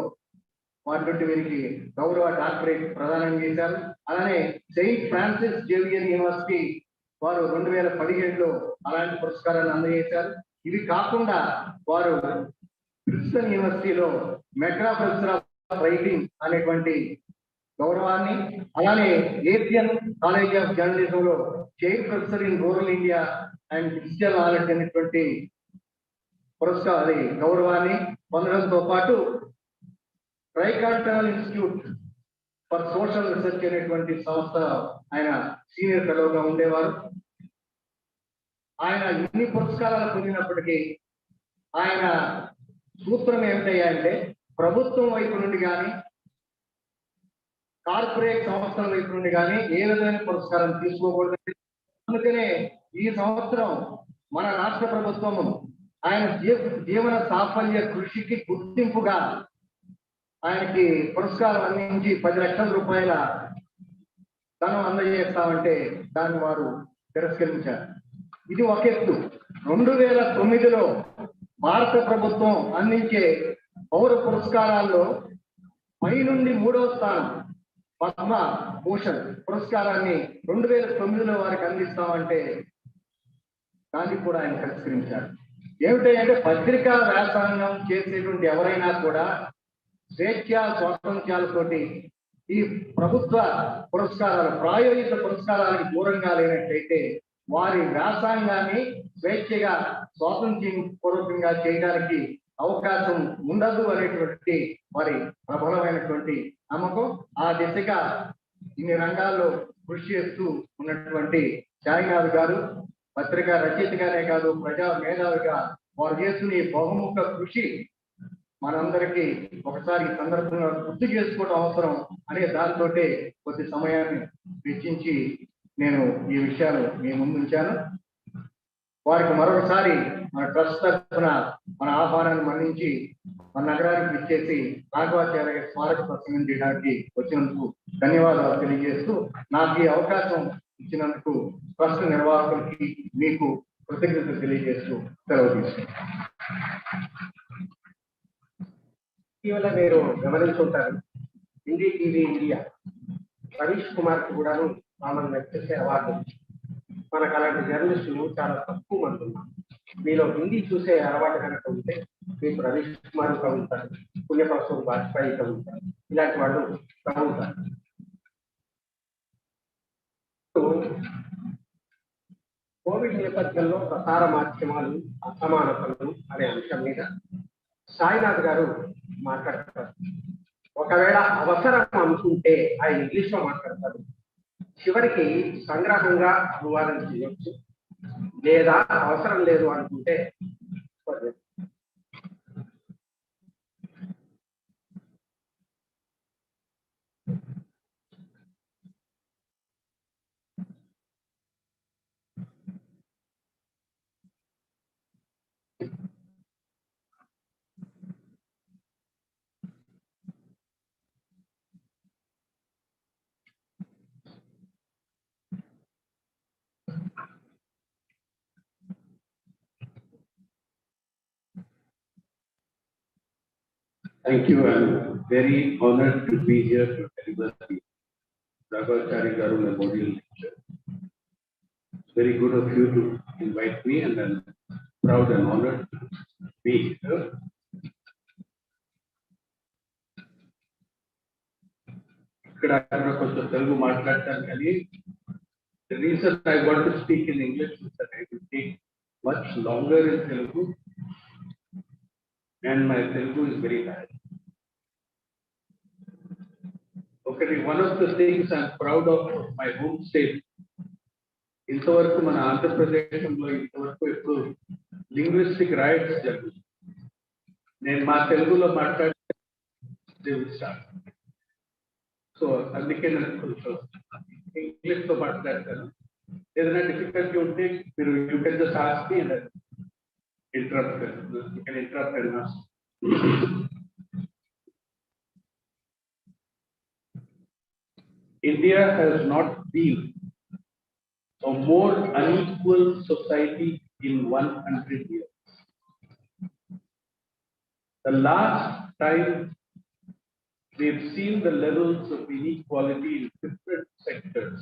వాటి వీరికి గౌరవ డాక్టరేట్ ప్రదానం చేశారు. అలానే సెయింట్ ఫ్రాన్సిస్ జేవియర్ యూనివర్సిటీ వారు 2017లో అలాంటి పురస్కారాన్ని అందజేశారు. ఇవి కాకుండా వారు ప్రిన్స్టన్ యూనివర్సిటీలో మెట్రా ప్రొఫెసర్ ఆఫ్ రైటింగ్ అనేటువంటి గౌరవాన్ని, అలానే ఏషియన్ కాలేజ్ ఆఫ్ జర్నలిజంలో chair professor in rural India and digital knowledge అనేటువంటి గౌరవాన్ని పొందడంతో పాటు tricontinental institute for social research అనేటువంటి సంస్థ ఆయన సీనియర్ ఫెలోగా ఉండేవారు. ఆయన ఎన్ని పురస్కారాలు పొందినప్పటికీ ఆయన సూత్రం ఏమిటయ్యా అంటే ప్రభుత్వం వైపు నుండి కానీ కార్పొరేట్ సంస్థల వైపు నుండి కానీ ఏ విధమైన పురస్కారం తీసుకోకూడదు. అందుకనే ఈ సంవత్సరం మన రాష్ట్ర ప్రభుత్వము ఆయన జీవన సాఫల్య కృషికి గుర్తింపుగా ఆయనకి పురస్కారం అందించి 10 లక్షల రూపాయల ధనం అందజేస్తామంటే దాన్ని వారు తిరస్కరించారు. ఇది ఒక ఎత్తు. 2009లో భారత ప్రభుత్వం అందించే పౌర పురస్కారాల్లో పై నుండి 3వ స్థానం పద్మ భూషణ్ పురస్కారాన్ని 2009లో వారికి అందిస్తామంటే దాన్ని కూడా ఆయన తిరస్కరించారు. ఏమిటంటే పత్రికా వ్యాసంగం చేసేటువంటి ఎవరైనా కూడా స్వేచ్ఛ స్వాతంత్ర్యాలతోటి ఈ ప్రభుత్వ పురస్కారాలు ప్రాయోజిత పురస్కారాలకు దూరంగా లేనట్లయితే వారి వ్యాసంగాన్ని స్వేచ్ఛగా స్వాతంత్ర్యం పూర్వకంగా చేయడానికి అవకాశం ఉండదు అనేటువంటి వారి ప్రబలమైనటువంటి నమ్మకం. ఆ దిశగా ఇన్ని రంగాల్లో కృషి చేస్తూ ఉన్నటువంటి సాయినాథ్ గారు పత్రికా రచయితగానే కాదు ప్రజా మేధావిగా వారు చేస్తున్న ఈ బహుముఖ కృషి మనందరికీ ఒకసారి ఈ సందర్భంగా గుర్తు చేసుకోవడం అవసరం అనే దాంతో కొద్ది సమయాన్ని వెచ్చించి నేను ఈ విషయాలు మీ ముందు ఉంచాను. వారికి మరొకసారి మన ట్రస్ట్ తరఫున మన ఆహ్వానాన్ని మన్నించి మన నగరానికి ఇచ్చేసి రాఘవాచార్య స్మారక ప్రసంగం చేయడానికి వచ్చినందుకు ధన్యవాదాలు తెలియజేస్తూ నాకు ఈ అవకాశం ఇచ్చినందుకు ట్రస్ట్ నిర్వాహకులకి మీకు కృతజ్ఞతలు తెలియజేస్తూ సెలవు తీసుకుంటాను. ఇటీవల మీరు గమనించుంటారు, హిందీ టీవీ ఇండియా రవీష్ కుమార్ కి కూడాను కామన్ వ్యక్తి అవార్డు. మనకు అలాంటి జర్నలిస్టులు చాలా తక్కువ మంది ఉన్నారు. మీలో హిందీ చూసే అలవాటు కనుక ఉంటే మీకు రవీష్ కుమార్ కలుగుతారు, పుణ్యప్రసం వాజ్పేయి కలుగుతారు, ఇలాంటి వాళ్ళు కలుగుతారు. కోవిడ్ నేపథ్యంలో ప్రసార మాధ్యమాలు అసమానతలు అనే అంశం మీద సాయినాథ్ గారు మాట్లాడతారు. ఒకవేళ అవసరం అనుకుంటే ఆయన ఇంగ్లీష్ లో మాట్లాడతారు. చివరికి సంగ్రహంగా అనువాదం చేయొచ్చు, లేదా అవసరం లేదు అనుకుంటే Thank you. I'm very honored to be here to deliver the Raghavachari Garu Memorial Lecture. It's very good of you to invite me, and I'm proud and honored to be here. The reason I want to speak in English is that I will take much longer in Telugu, and my Telugu is very bad. Okay, one of the things I'm proud of my home state. ఇంతవరకు మన ఆంధ్రప్రదేశంలో ఇంతవరకు ఎప్పుడు linguistic rights జరుగుతుంది. నేను మా తెలుగులో మాట్లాడితే so అందుకే నేను కొంచెం ఇంగ్లీష్ లో మాట్లాడతాను. ఏదైనా డిఫికల్టీ ఉంటే మీరు you can just ask me and interrupt. You can interrupt and ask. India has not been a more unequal society in 100 years. The last time we've seen the levels of inequality in different sectors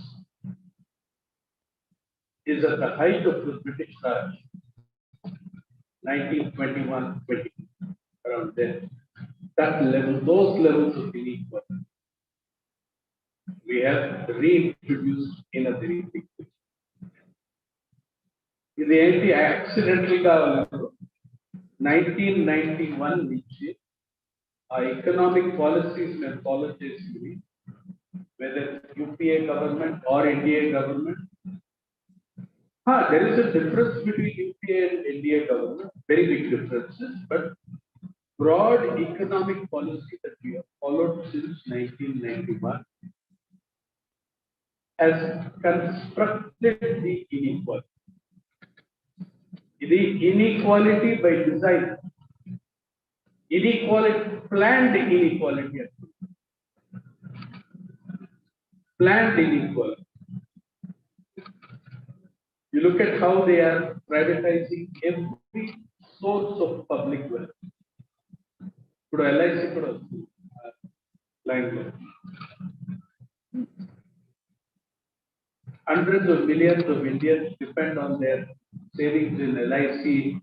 is at the height of the British Raj. 1921-20, around there. That level, those levels of inequality, we have reintroduced in a very big way. In the end, accidentally, 1991 నుంచి our economic policies and policies, whether UPA government or NDA government, there is a difference between UPA and NDA government, very big differences, but broad economic policy that we have followed since 1991 has constructed the inequality. the inequality by design, inequality, planned inequality, planned inequality. You look at how they are privatizing every source of public wealth. Could LIC could line hundreds of millions of Indians depend on their savings in LIC,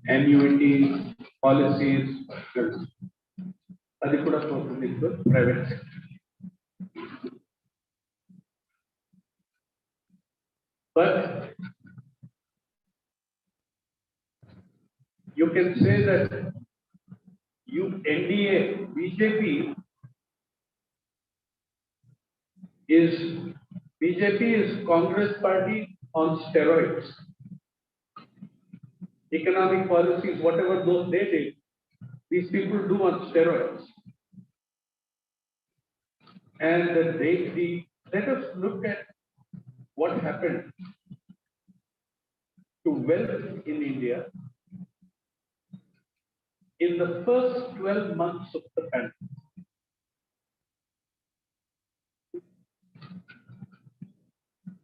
annuities, policies. That could have also been the private sector. But you can say that NDA, BJP is Congress party on steroids. Economic policies, whatever those they did, these people do on steroids. And let us look at what happened to wealth in India in the first 12 months of the pandemic.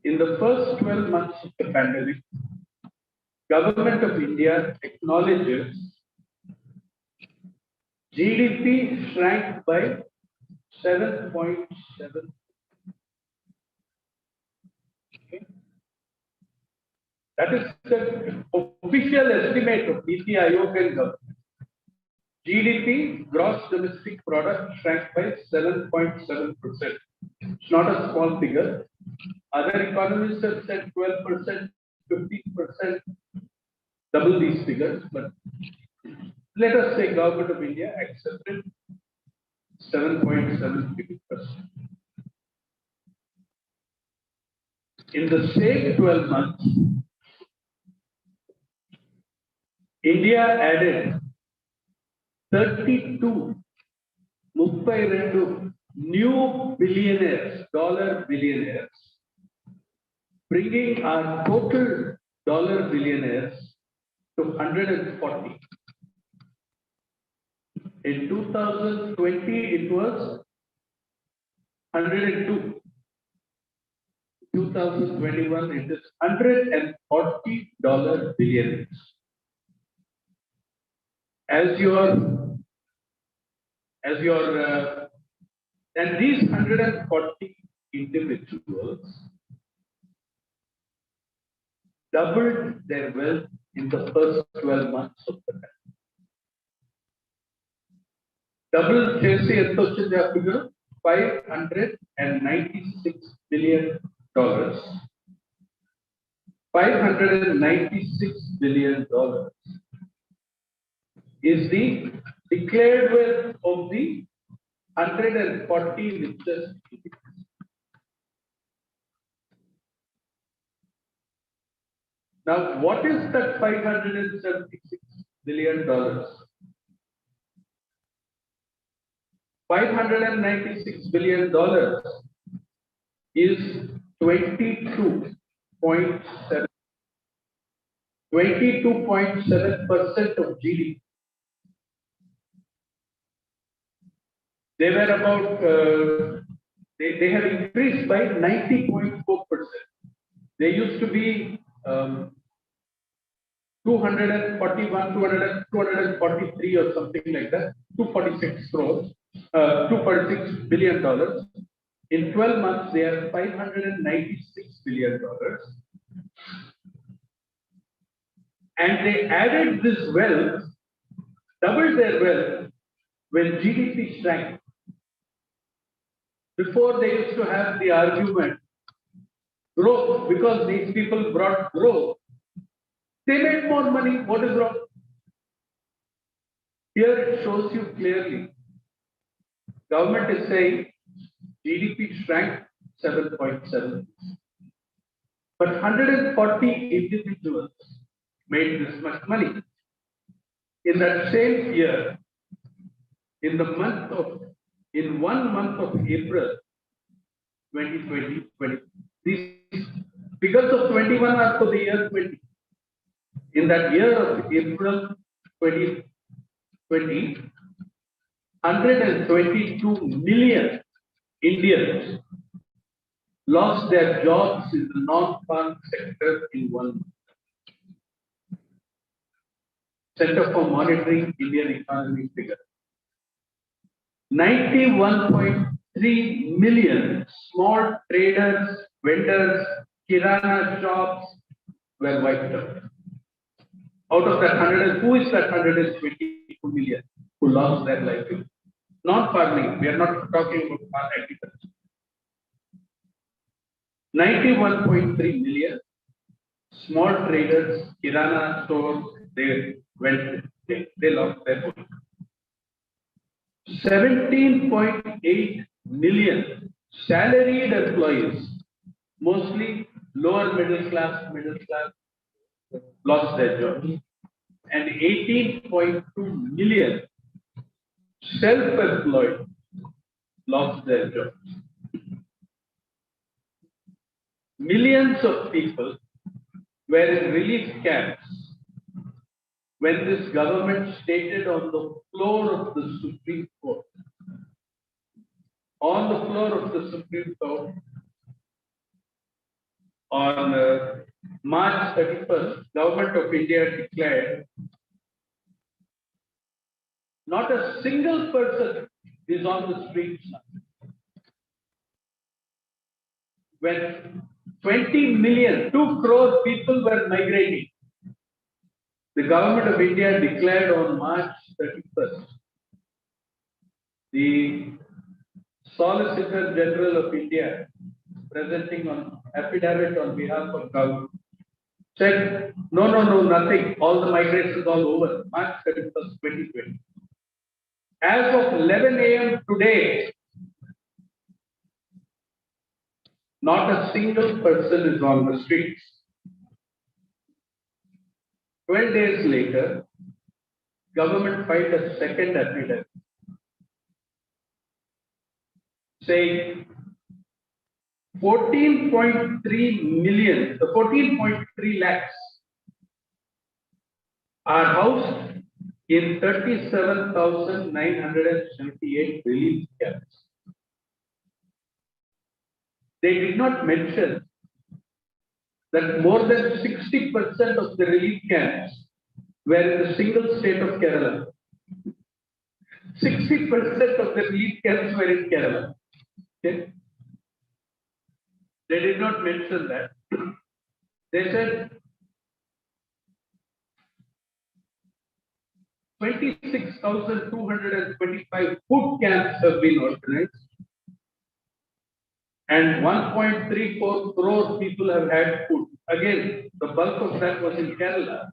In the first 12 months of the pandemic, Government of India acknowledges GDP shrank by 7.7%. That is the official estimate of Niti Aayog and government. GDP, gross domestic product, shrank by 7.7%. It's not a small figure. Other economists have said 12%, 15%, double these figures, but let us say Government of India accepted 7.7%. In the same 12 months, India added 32 new billionaires, dollar billionaires, bringing our total dollar billionaires to 140. In 2020, it was 102. 2021, it is $140 billionaires. And these 140 individuals doubled their wealth in the first 12 months of the year. Double chase figure $596 billion. $596 billion is the declared wealth of the 140 richest individuals. Now, what is that $576 billion? $596 billion is 22.7% of GDP. They were about, they have increased by 90.4%. They used to be 243 or something like that, 246 crores, $246 billion. In 12 months, they are $596 billion. And they added this wealth, doubled their wealth when GDP shrank. Before, they used to have the argument, growth, because these people brought growth. They made more money. What is wrong? Here it shows you clearly. Government is saying GDP shrank 7.7. But 140 individuals made this much money. In that same year, in 1 month of April 2020, these figures of 21 are for the year 20. In that year of April 2020, 122 million Indians lost their jobs in the non-farm sector in 1 month. Center for Monitoring Indian Economy figure. 91.3 million small traders, vendors, kirana shops were wiped out. Out of that 100, who is that 122 million who lost their livelihood? Not farming, we are not talking about farm agriculture. 91.3 million small traders, kirana stores, they lost their work. 17.8 million salaried employees, mostly lower middle class, lost their jobs. And 18.2 million self-employed lost their jobs. Millions of people were in relief camps when this government stated on the floor of the Supreme Court. On the floor of the Supreme Court, on March 31st, Government of India declared not a single person is on the streets now. When 20 million, 2 crore people were migrating, the Government of India declared on March 31st, the Solicitor General of India, presenting on affidavit on behalf of government, said, no, nothing. All the migration is all over. March 31st, 2020. As of 11 a.m. today, not a single person is on the streets. 12 days later, government filed a second affidavit saying 14.3 lakhs are housed in 37,978 relief camps. They did not mention that more than 60% of the relief camps were in the single state of Kerala. 60% of the relief camps were in Kerala. Okay? They did not mention that. They said 26,225 food camps have been organized, and 1.34 crore people have had food. Again, the bulk of that was in Kerala,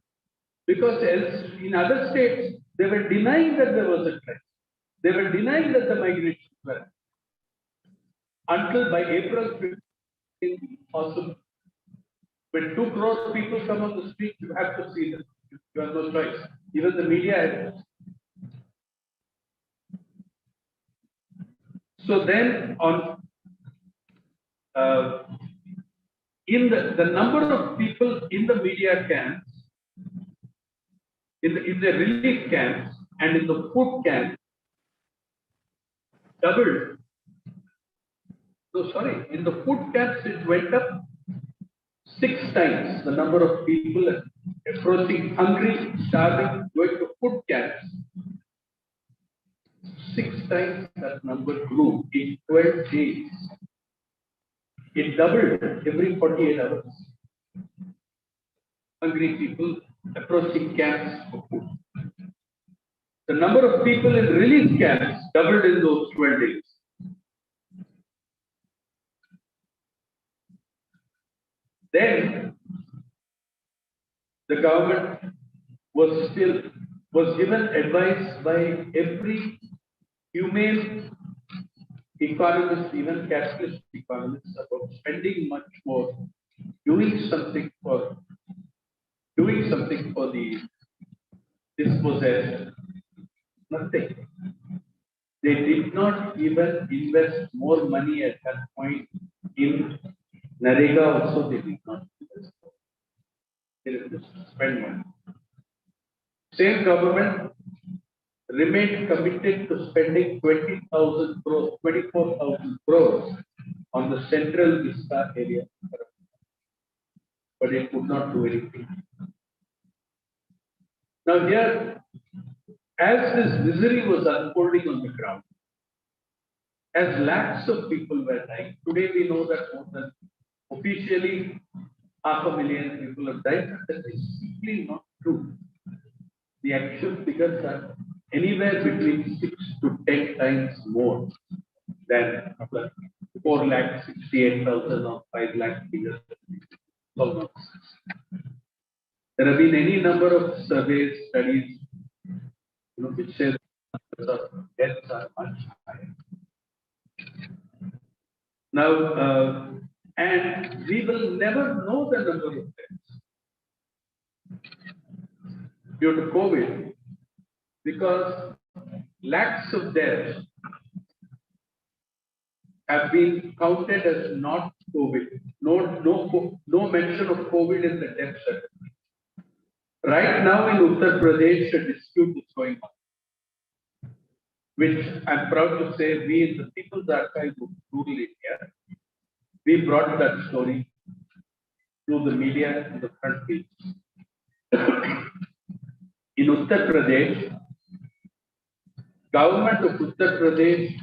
because else in other states they were denying that there was a trend. They were denying that the migration was until by April 15th, possible. When 2 crore people come on the street, you have to see them. You have no choice. Even the media has. So then, on in the number of people in the media camps, in the relief camps and in the food camps, doubled. So sorry, in the food camps it went up 6 times the number of people approaching hungry, starving, going to food camps. 6 times that number grew in 12 days. It doubled every 48 hours. Hungry people approaching camps for food. The number of people in relief camps doubled in those 12 days. Then the government was given advice by every humane economist, even capitalist economists, about spending much more, doing something for the dispossessed. Nothing. They did not even invest more money at that point in Narega. Also, they did not invest. They did spend money. Same government remained committed to spending 20,000 crores, 24,000 crores on the central vista area, but it could not do anything. Now here, as this misery was unfolding on the ground, as lakhs of people were dying, today we know that more than officially 500,000 people have died. That is simply not true. The actual figures are anywhere between 6 to 10 times more than 4,68,000 or 5 lakh figures. There have been any number of surveys, studies, which say deaths are much higher. Now, and we will never know the number of deaths due to COVID, because lakhs of deaths have been counted as not COVID. No mention of COVID in the death certificate. Right now in Uttar Pradesh, a dispute is going on, which I'm proud to say we in the People's Archive of Rural India, we brought that story to the media to the front page. In Uttar Pradesh, government of Uttar Pradesh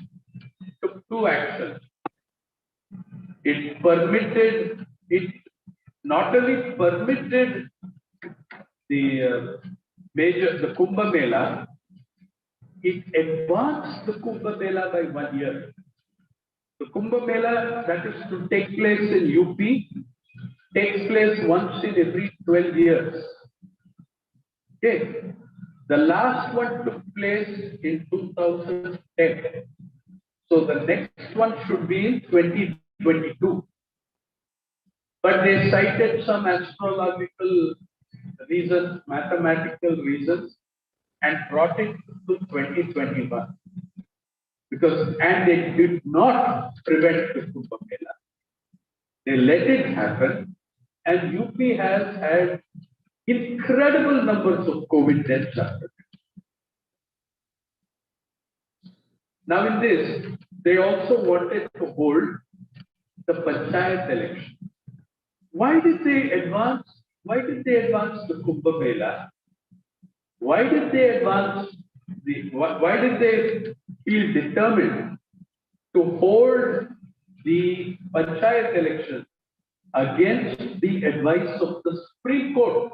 took two actions. It not only permitted the Kumbh Mela, it advanced the Kumbh Mela by 1 year. The Kumbh Mela that is to take place in UP takes place once in every 12 years. Okay. The last one took place in 2010. So the next one should be in 2022. But they cited some astrological reasons, mathematical reasons, and brought it to 2021. And they did not prevent the Kumbh Mela. They let it happen, and UP has had incredible numbers of COVID deaths after it. Now in this, they also wanted to hold the Panchayat election. Why did they advance the Kumbh Mela? Why did they feel determined to hold the Panchayat election against the advice of the Supreme Court?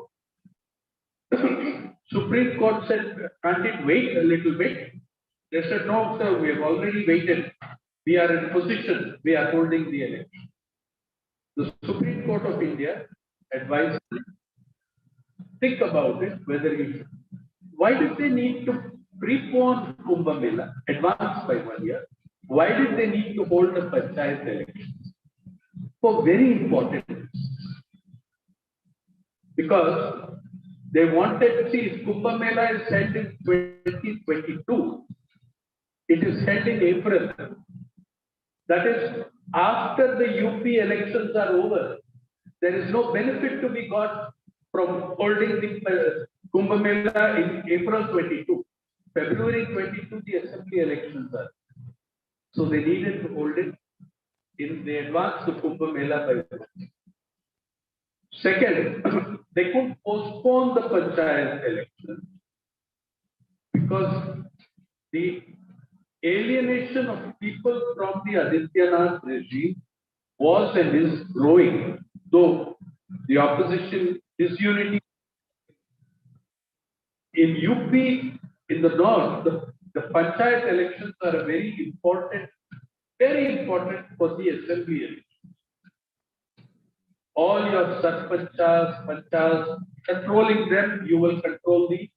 Supreme Court said, can't it wait a little bit? They said, no, sir, we have already waited. We are in position. We are holding the election. The Supreme Court of India advised them, think about it, whether you should. Why did they need to prepone Kumbh Mela, advance by 1 year? Why did they need to hold the Panchayat elections? For very important reasons. Because they wanted, see, Kumbh Mela is held in 2022. It is held in April. That is, after the UP elections are over, there is no benefit to be got from holding the Kumbh Mela in April 22. February 22, the assembly elections are. So they needed to hold it in the advance the Kumbh Mela by 1 year. Second, they could postpone the Panchayat election because the alienation of people from the Adityanath regime was and is growing, though the opposition disunity in UP, in the north, the Panchayat elections are very important for the assembly elections. All your sarpanchas, panchas, controlling them, you will control the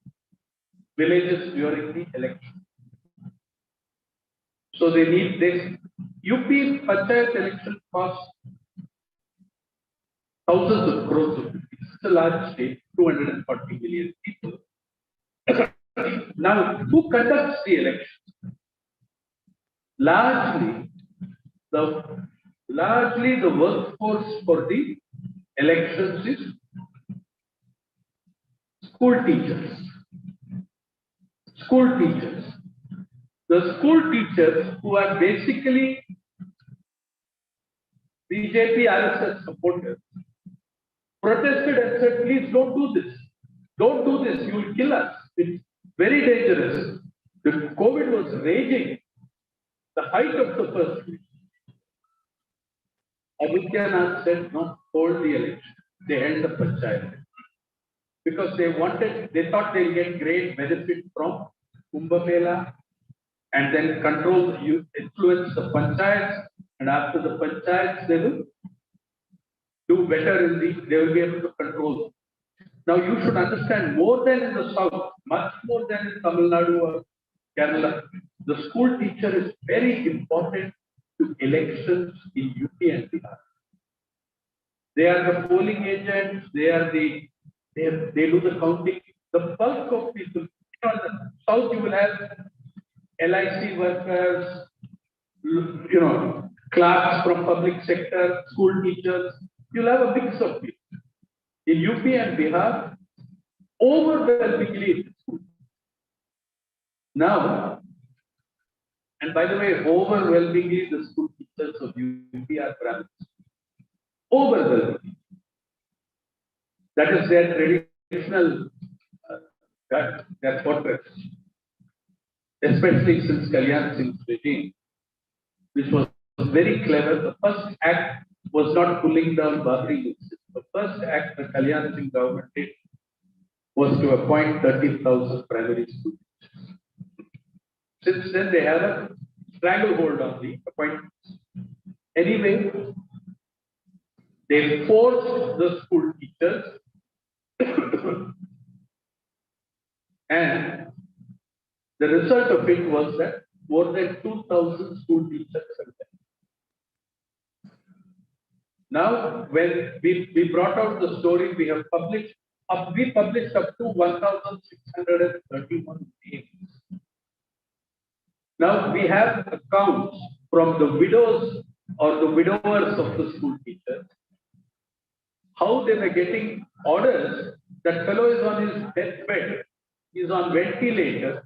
villages during the election. So they need this. UP Panchayat election costs thousands of crores of rupees. It's a large state, 240 million people. Now, who conducts the elections? Largely the workforce for the elections is school teachers. school teachers. The school teachers who are basically BJP RSS supporters protested and said, please don't do this. Don't do this. You will kill us. It's very dangerous. The COVID was raging, the height of the first week. Adityanath said, no, hold the election. They held the panchayat. Because they thought they'll get great benefit from Kumbh Mela and then control, influence the panchayats, and after the panchayats, they will do better they will be able to control. Now you should understand, more than in the south, much more than in Tamil Nadu or Kerala, the school teacher is very important to elections in UP and Bihar. They are the polling agents, they do the counting. The bulk of people, in the south you will have LIC workers, clerks from public sector, school teachers. You'll have a mix of people. In UP and Bihar, overwhelmingly now, and by the way, overwhelmingly the school teachers of UP are Brahmins. Overwhelmingly. That is their traditional, their fortress. Especially since Kalyan Singh's regime, which was very clever. The first act was not pulling down Babri. The first act the Kalyan Singh government did was to appoint 30,000 primary school teachers. Since then, they have a stranglehold on the appointments. Anyway, they forced the school teachers and the result of it was that more than 2,000 school teachers are there. Now, when we brought out the story, we published up to 1,631 names. Now we have accounts from the widows or the widowers of the school teachers, how they were getting orders that fellow is on his deathbed, is on ventilator,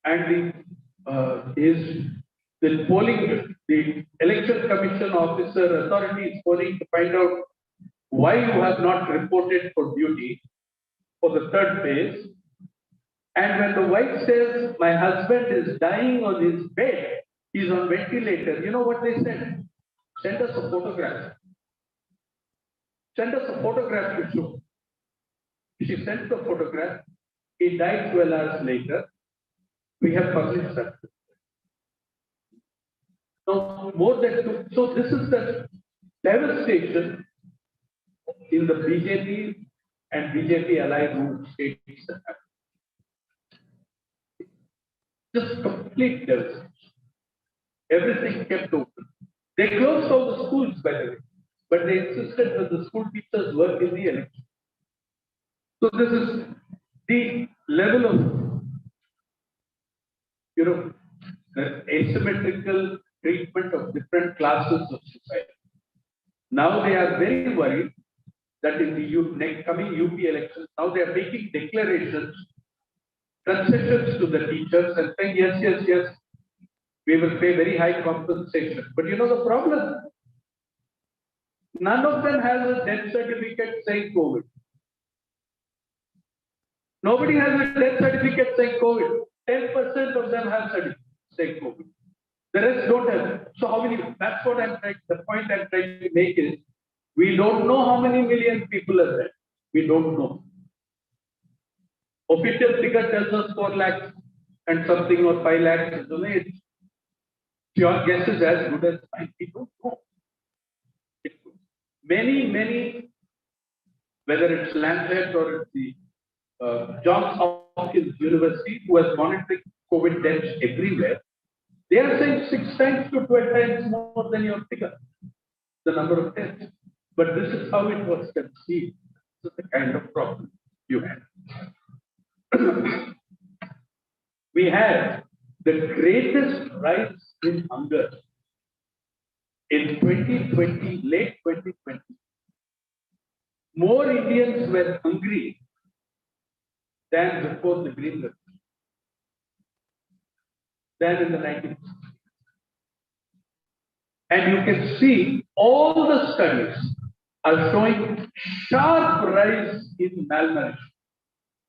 and the election commission officer authority is calling to find out why you have not reported for duty for the third phase. And when the wife says, my husband is dying on his bed, he's on ventilator, you know what they said? Send us a photograph. Send us a photograph to show. She sent the photograph. He died 12 hours later. We have published that. So so this is the devastation in the BJP and BJP allied states. Just complete devastation. Everything kept open. They closed all the schools, by the way, but they insisted that the school teachers work in the election. So this is the level of, asymmetrical treatment of different classes of society. Now they are very worried that in the coming UP elections, now they are making declarations, concessions to the teachers and saying, yes, we will pay very high compensation. But you know the problem? None of them has a death certificate saying COVID. Nobody has a death certificate saying COVID. 10% of them have certificates saying COVID. The rest don't have. So how many? That's what the point I'm trying to make is, we don't know how many million people are there. We don't know. Official figure tells us 4 lakhs and something or 5 lakhs. Your guess is as good as mine. We don't know. Many, whether it's Lancet or it's the Johns Hopkins University, who has monitored COVID deaths everywhere, they are saying 6 times to 12 times more than your figure, the number of deaths. But this is how it was conceived. This is the kind of problem you had. We had the greatest rise in hunger in 2020, late 2020. More Indians were hungry than before the Green Revolution. than in the 1960s. And you can see all the studies are showing sharp rise in malnourishment,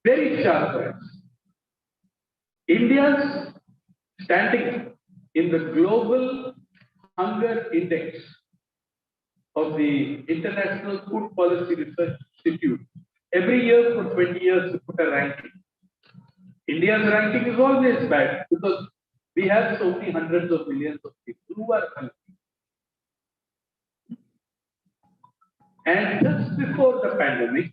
very sharp rise. India's standing in the global hunger index of the International Food Policy Research Institute. Every year for 20 years, we put a ranking. India's ranking is always bad because we have so many hundreds of millions of people who are hungry. And just before the pandemic,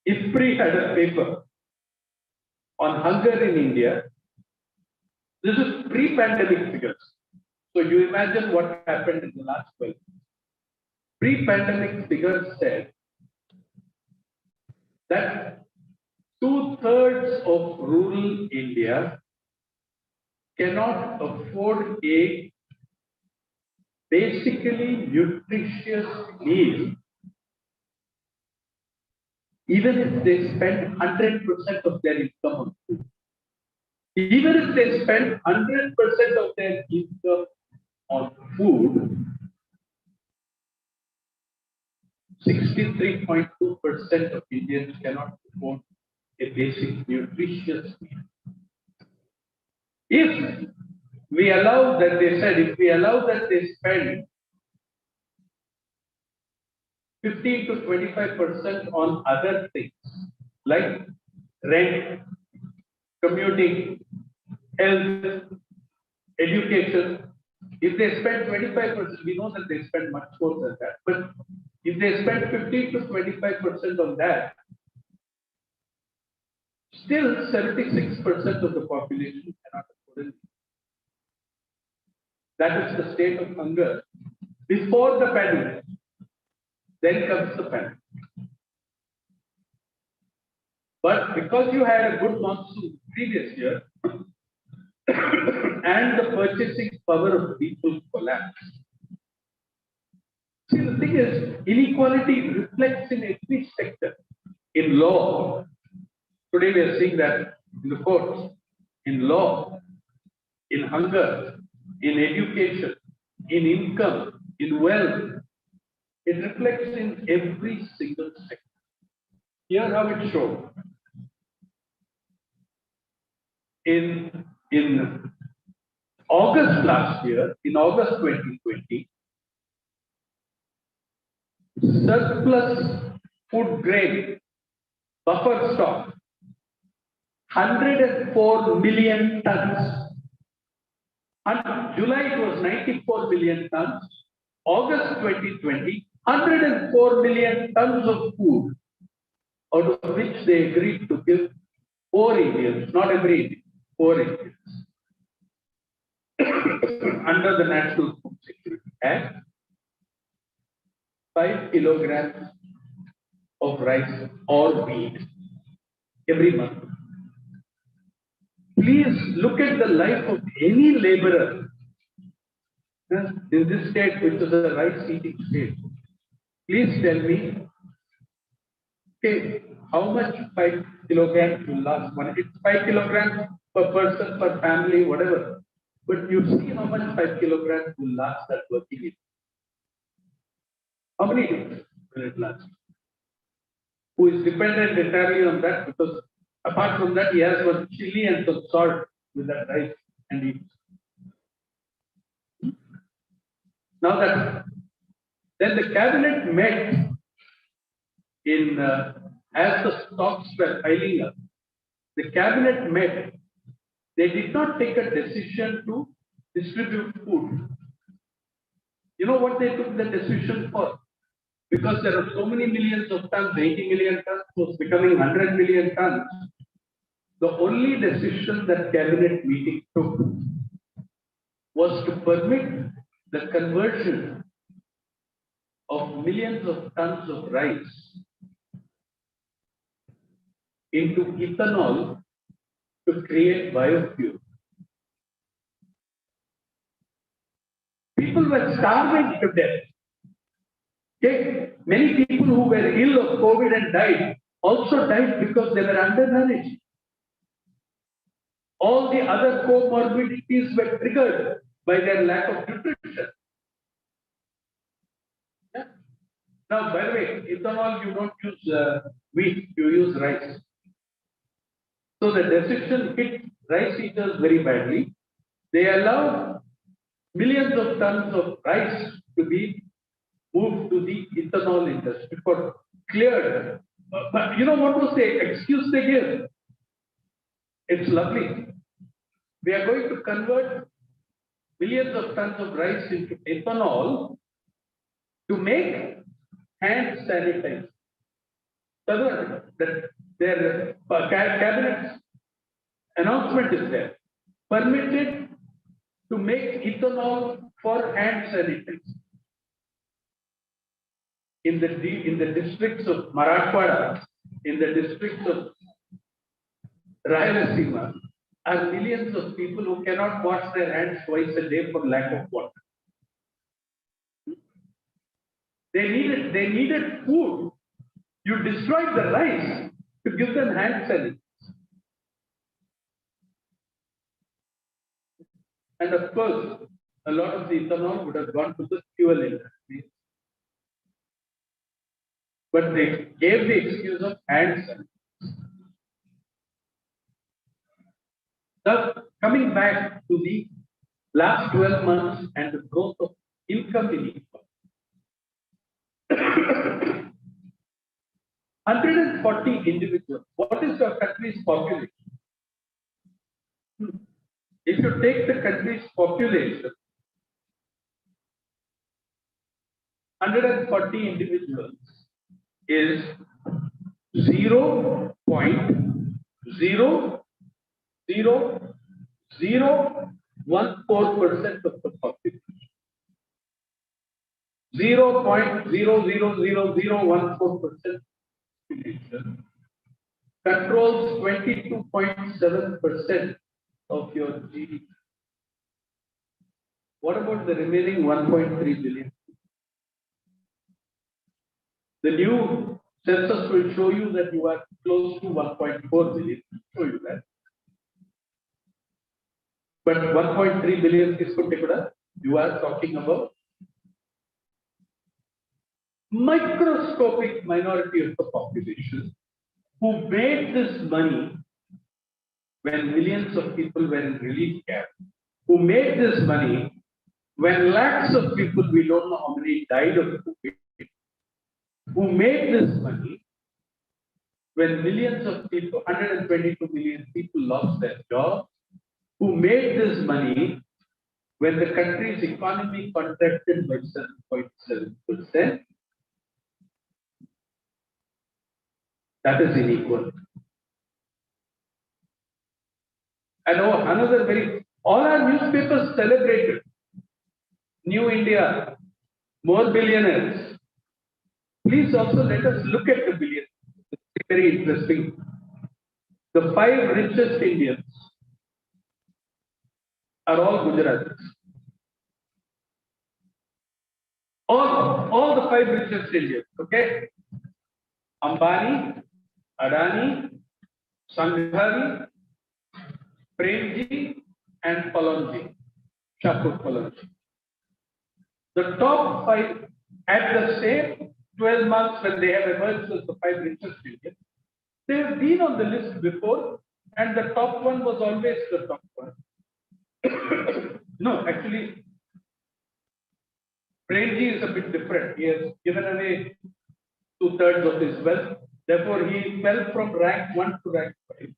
IFPRI had a paper on hunger in India. This is pre-pandemic figures. So you imagine what happened in the last 12 months. Pre-pandemic figures said that 2/3 of rural India cannot afford a basically nutritious meal even if they spend 100% of their income on food. Even if they spend 100% of their income on food, 63.2% of Indians cannot afford a basic nutritious meal. If we allow that, they said, if we allow that they spend 15 to 25% on other things like rent, commuting, health, education. If they spend 25%, we know that they spend much more than that. But if they spend 15 to 25% on that, still 76% of the population cannot afford it. That is the state of hunger before the pandemic. Then comes the pandemic. But because you had a good monsoon previous year and the purchasing power of people collapsed. See, the thing is, inequality reflects in every sector. In law, today we are seeing that in the courts, in law, in hunger, in education, in income, in wealth. It reflects in every single sector. Here how it shows. In August last year, in August 2020, surplus food grain buffer stock 104 million tons. And July it was 94 million tons. August 2020, 104 million tons of food, out of which they agreed to give 4 Indians, not every Indian, 4 Indians, under the National Food Security Act, 5 kilograms of rice or wheat every month. Please look at the life of any laborer in this state, which is a rice-eating state. Please tell me, okay, how much 5 kilograms will last? It's 5 kilograms per person, per family, whatever. But you see how much 5 kilograms will last that working in. How many days will it last? Who is dependent entirely on that, because apart from that, he has some chili and some salt with that rice and eats. Now that, then the cabinet met in, as the stocks were piling up, the cabinet met. They did not take a decision to distribute food. You know what they took the decision for? Because there are so many millions of tons, 80 million tons was becoming 100 million tons. The only decision that cabinet meeting took was to permit the conversion of millions of tons of rice into ethanol to create biofuel. People were starving to death. Okay? Many people who were ill of COVID and died also died because they were undernourished. All the other comorbidities were triggered by their lack of nutrition. Yeah. Now, by the way, ethanol, you don't use wheat, you use rice. So the decision hit rice eaters very badly. They allowed millions of tons of rice to be moved to the ethanol industry for cleared. But you know what was the excuse they gave? It's lovely. We are going to convert millions of tons of rice into ethanol to make hand sanitizer. So their cabinet announcement is there. Permitted to make ethanol for hand sanitizer. In the districts of Marathwada, in the districts of Rayalaseema, are millions of people who cannot wash their hands twice a day for lack of water. They needed food. You destroyed the rice to give them hand sanitizer. And of course, a lot of the ethanol would have gone to the fuel industry. But they gave the excuse of hand sanitizer. Now, coming back to the last 12 months and the growth of income inequality. 140 individuals. What is your country's population? If you take the country's population, 140 individuals is 0.00014% of the population. 0.0000014% controls 22.7% of your GDP. What about the remaining 1.3 billion? The new census will show you that you are close to 1.4 billion. Show you that. But 1.3 billion is you are talking about microscopic minority of the population who made this money when millions of people were in relief camp, who made this money when lakhs of people, we don't know how many, died of COVID, who made this money when millions of people, 122 million people lost their jobs, who made this money when the country's economy contracted by 7.7%. That is inequality. And all our newspapers celebrated New India, more billionaires. Please also let us look at the billionaires. It's very interesting. The 5 richest Indians are all Gujaratis. All the 5 richest Indians, okay? Ambani, Adani, Sanghvi, Premji, and Palonji, Shakur Palonji. The top 5 at the same 12 months when they have emerged as the 5 richest Indians, they have been on the list before, and the top one was always the top one. No, actually, Premji is a bit different. He has given away 2/3 of his wealth. Therefore, he fell from rank 1 to rank 5.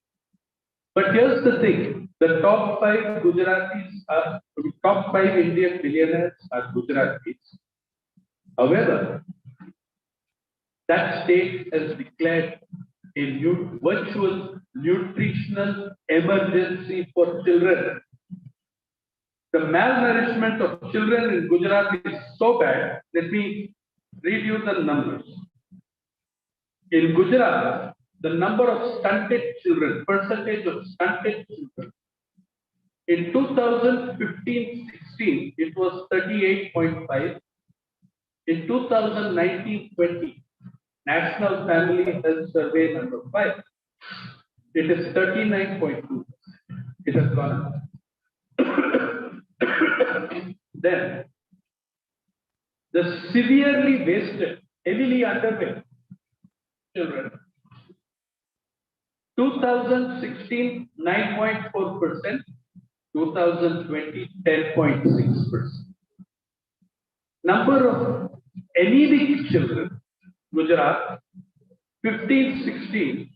But here's the thing: the top 5 top 5 Indian billionaires are Gujaratis. However, that state has declared a virtual nutritional emergency for children. The malnourishment of children in Gujarat is so bad. Let me read you the numbers. In Gujarat, the number of stunted children, percentage of stunted children, in 2015-16, it was 38.5. In 2019-20, National Family Health Survey number 5. It is 39.2. It has gone up. Then the severely wasted, heavily underweight children. 2016, 9.4%. 2020, 10.6%. Number of anemic children, Gujarat, 15-16,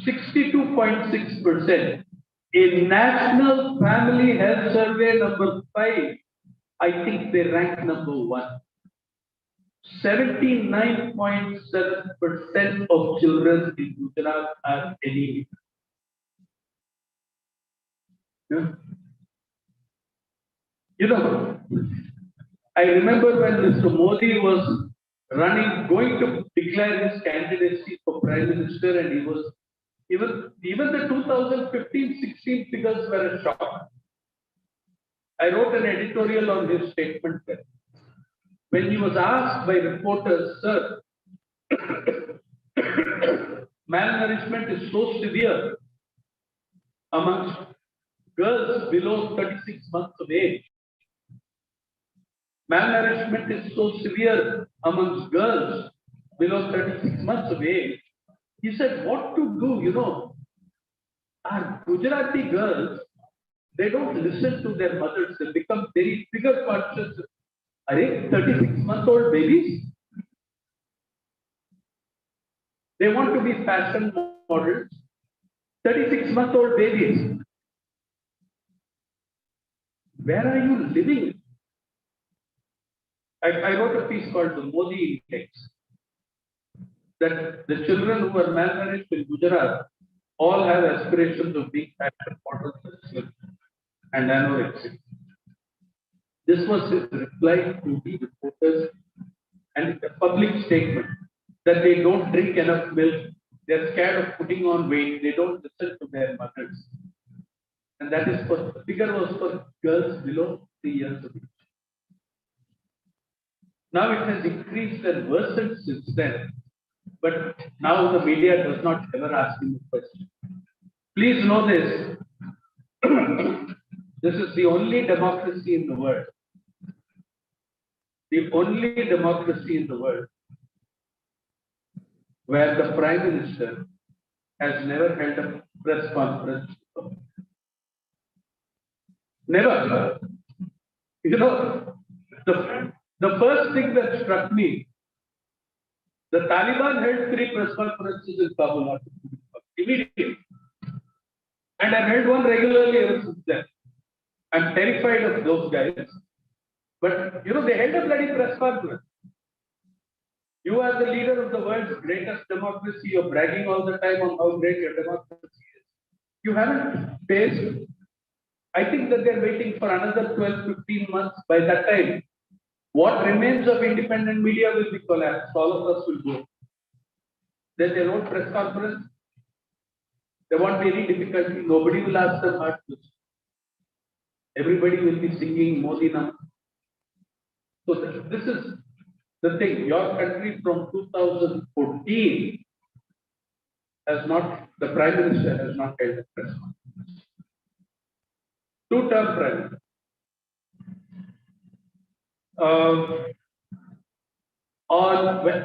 62.6%. In National Family Health Survey number 5, I think they rank number 1. 79.7% of children in Gujarat are anemic. Yeah. You know, I remember when Mr. Modi was going to declare his candidacy for Prime Minister, and he was even the 2015-16 figures were a shock. I wrote an editorial on his statement there. When he was asked by reporters, sir, malnourishment is so severe amongst girls below 36 months of age. Malnourishment is so severe amongst girls below 36 months of age. He said, what to do, you know, our Gujarati girls, they don't listen to their mothers, they become very figure conscious. Are 36-month-old babies? They want to be fashion models. 36-month-old babies. Where are you living? I wrote a piece called the Modi Index. That the children who are malnourished in Gujarat all have aspirations of being fashion models and anorexic. This was his reply to the reporters, and a public statement that they don't drink enough milk, they're scared of putting on weight, they don't listen to their mothers. And that is for, the figure was for girls below 3 years of age. Now it has increased and worsened since then, but now the media does not ever ask him a question. Please know this. This is the only democracy in the world. The only democracy in the world where the Prime Minister has never held a press conference. Never. You know, the first thing that struck me, the Taliban held 3 press conferences in Kabul immediately. And I held one regularly ever since then. I'm terrified of those guys. But, you know, they held a bloody press conference. You are the leader of the world's greatest democracy. You're bragging all the time on how great your democracy is. You haven't faced. I think that they're waiting for another 12-15 months. By that time, what remains of independent media will be collapsed. All of us will go. Then their own press conference. There won't be any difficulty. Nobody will ask them hard questions. Everybody will be singing Modi Nam. So this is the thing. Your country from 2014 has not, the Prime Minister has not held a press conference. 2-term Prime Minister.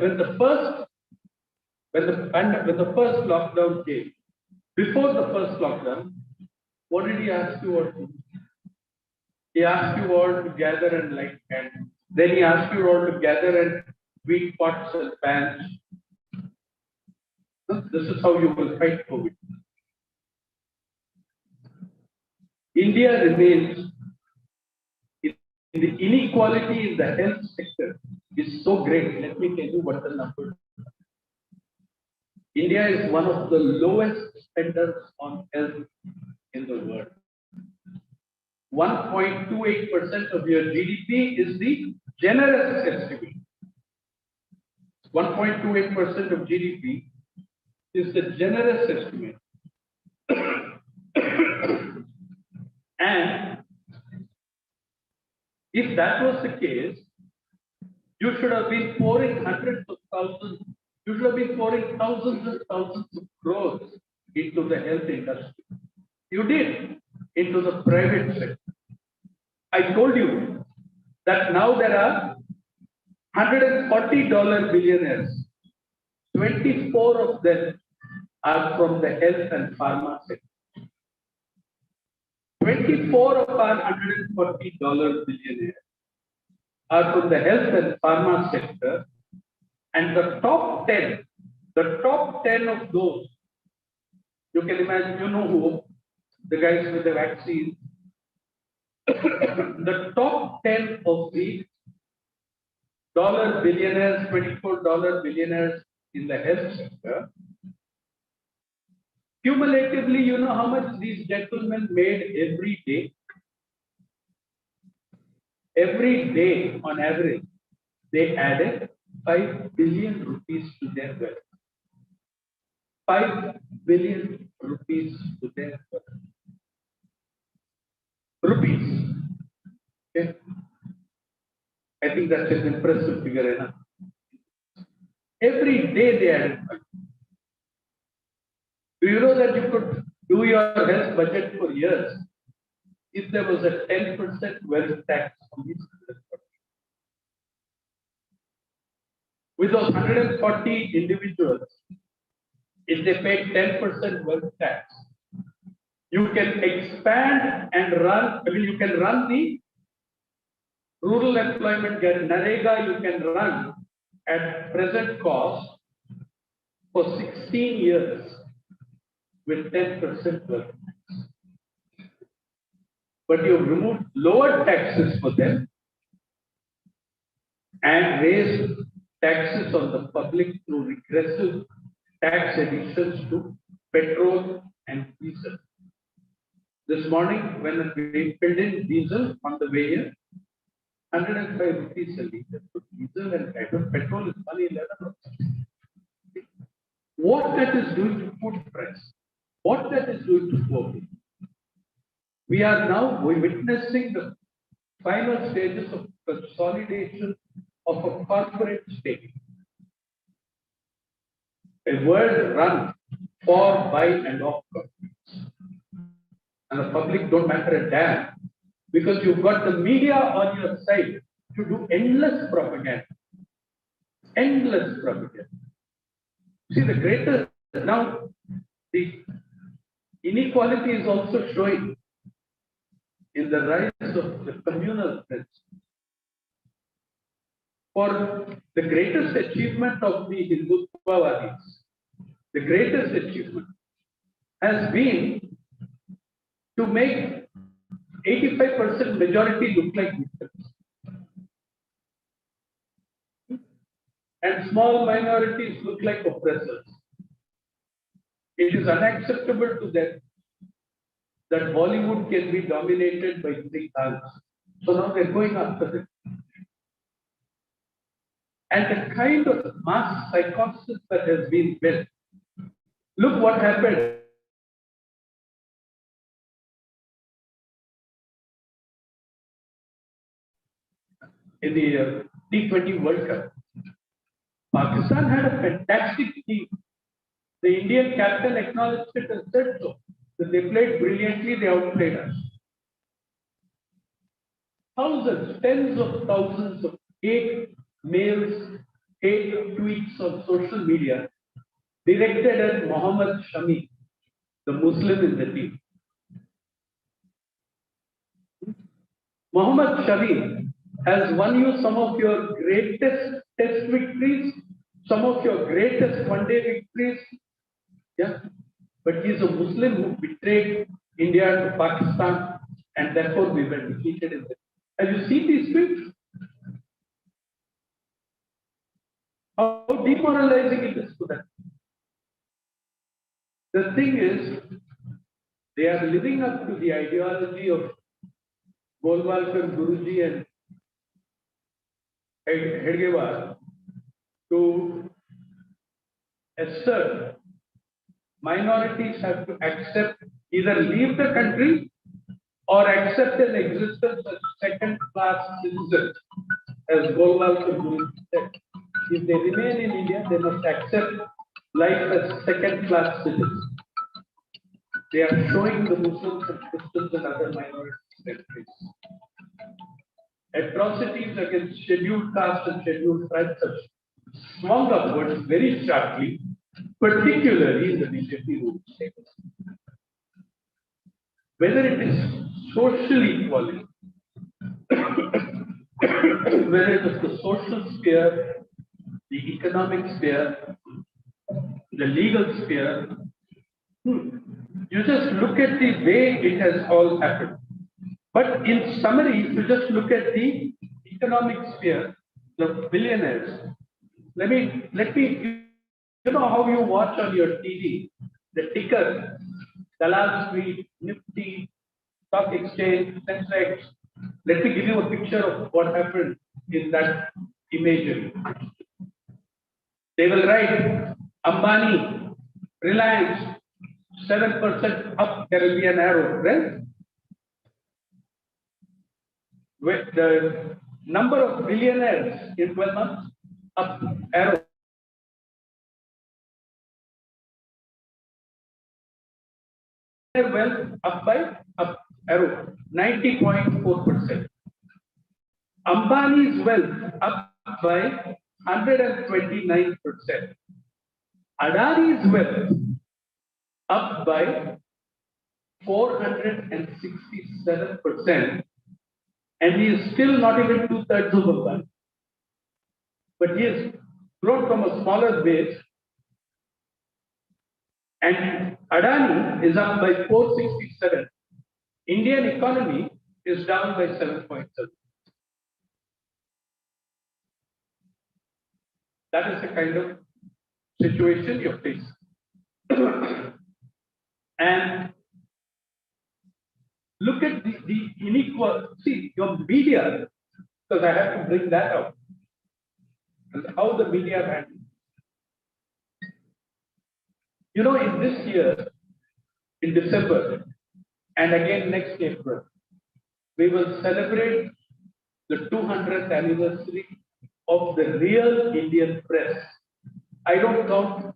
When the first lockdown came, before the first lockdown, what did he ask you all to do? He asked you all to gather and light candles. Then he asked you all to gather and beat pots and pans. This is how you will fight COVID. India remains, the inequality in the health sector is so great. Let me tell you what the number is. India is one of the lowest spenders on health in the world. 1.28% of your GDP is the generous estimate. 1.28% of GDP is the generous estimate. And if that was the case, you should have been pouring hundreds of thousands You should have been pouring thousands and thousands of crores into the health industry. You did into the private sector. I told you that now there are $140 billionaires. 24 of them are from the health and pharma sector. 24 of our $140 billionaires are from the health and pharma sector, and the top 10 of those, you can imagine, you know who, the guys with the vaccine. The top 10 of the billionaires, $24 billionaires in the health sector, cumulatively, you know how much these gentlemen made every day? Every day, on average, they added 5 billion rupees to their wealth. 5 billion rupees to their wealth. Rupees. Okay. I think that's an impressive figure enough. Every day they added 5. Do you know that you could do your health budget for years if there was a 10% wealth tax on these? With those 140 individuals, if they paid 10% wealth tax, you can expand and run, you can run the rural employment Narega, you can run at present cost for 16 years with 10% wealth tax. But you've removed lower taxes for them and raised taxes on the public through regressive tax additions to petrol and diesel. This morning, when we filled in diesel on the way here, 105 rupees a litre for diesel and petrol is 111. What that is doing to food price, what that is doing to poor people. We are now witnessing the final stages of consolidation of a corporate state. A world run for, by, and of corporates. And the public don't matter a damn because you've got the media on your side to do endless propaganda. Endless propaganda. See, the greater, now the inequality is also showing in the rise of the communal principle. For the greatest achievement of the Hindutva, the greatest achievement has been to make 85% majority look like victims. And small minorities look like oppressors. It is unacceptable to them that Bollywood can be dominated by 3 khans. So now they're going after it. And the kind of mass psychosis that has been built. Look what happened in the T20 World Cup. Pakistan had a fantastic team. The Indian captain acknowledged it and said so. That they played brilliantly, they outplayed us. Thousands, tens of thousands of hate mails, hate tweets on social media directed at Muhammad Shami, the Muslim in the team. Muhammad Shami has won you some of your greatest test victories, some of your greatest one-day victories. Yeah, but he's a Muslim who betrayed India to Pakistan, and therefore we were defeated in it. Have you seen these tweets? How demoralizing it is to them. The thing is, they are living up to the ideology of Golwalkar Guruji and Hedgewar to assert minorities have to accept, either leave the country or accept an existence as second-class citizens, as Golwalkar Guruji said. if they remain in India, they must accept life as second-class citizens. They are showing the Muslims and Christians and other minorities countries. Atrocities against scheduled castes and scheduled tribes have swung upwards very sharply, particularly in the BJP ruled states. Whether it is social equality, whether it is the social sphere, the economic sphere, the legal sphere, you just look at the way it has all happened. But in summary, if you just look at the economic sphere, the billionaires, let me, you know how you watch on your TV, the ticker, Dalal Street, Nifty, Stock Exchange, Sensex. Let me give you a picture of what happened in that imagery. They will write Ambani, Reliance, 7% up, there will be an arrow, right? With the number of billionaires in 12 months, up, arrow. Wealth up by up, arrow, 90.4%. Ambani's wealth up by 129%. Adani's wealth up by 467%, and he is still not even 2/3 of Ambani. But he has grown from a smaller base, and Adani is up by 467. Indian economy is down by 7.7. That is the kind of situation you face. And look at the inequality. See, your media, because I have to bring that up, and how the media handle. You know, in this year, in December, and again next April, we will celebrate the 200th anniversary of the real Indian press. I don't count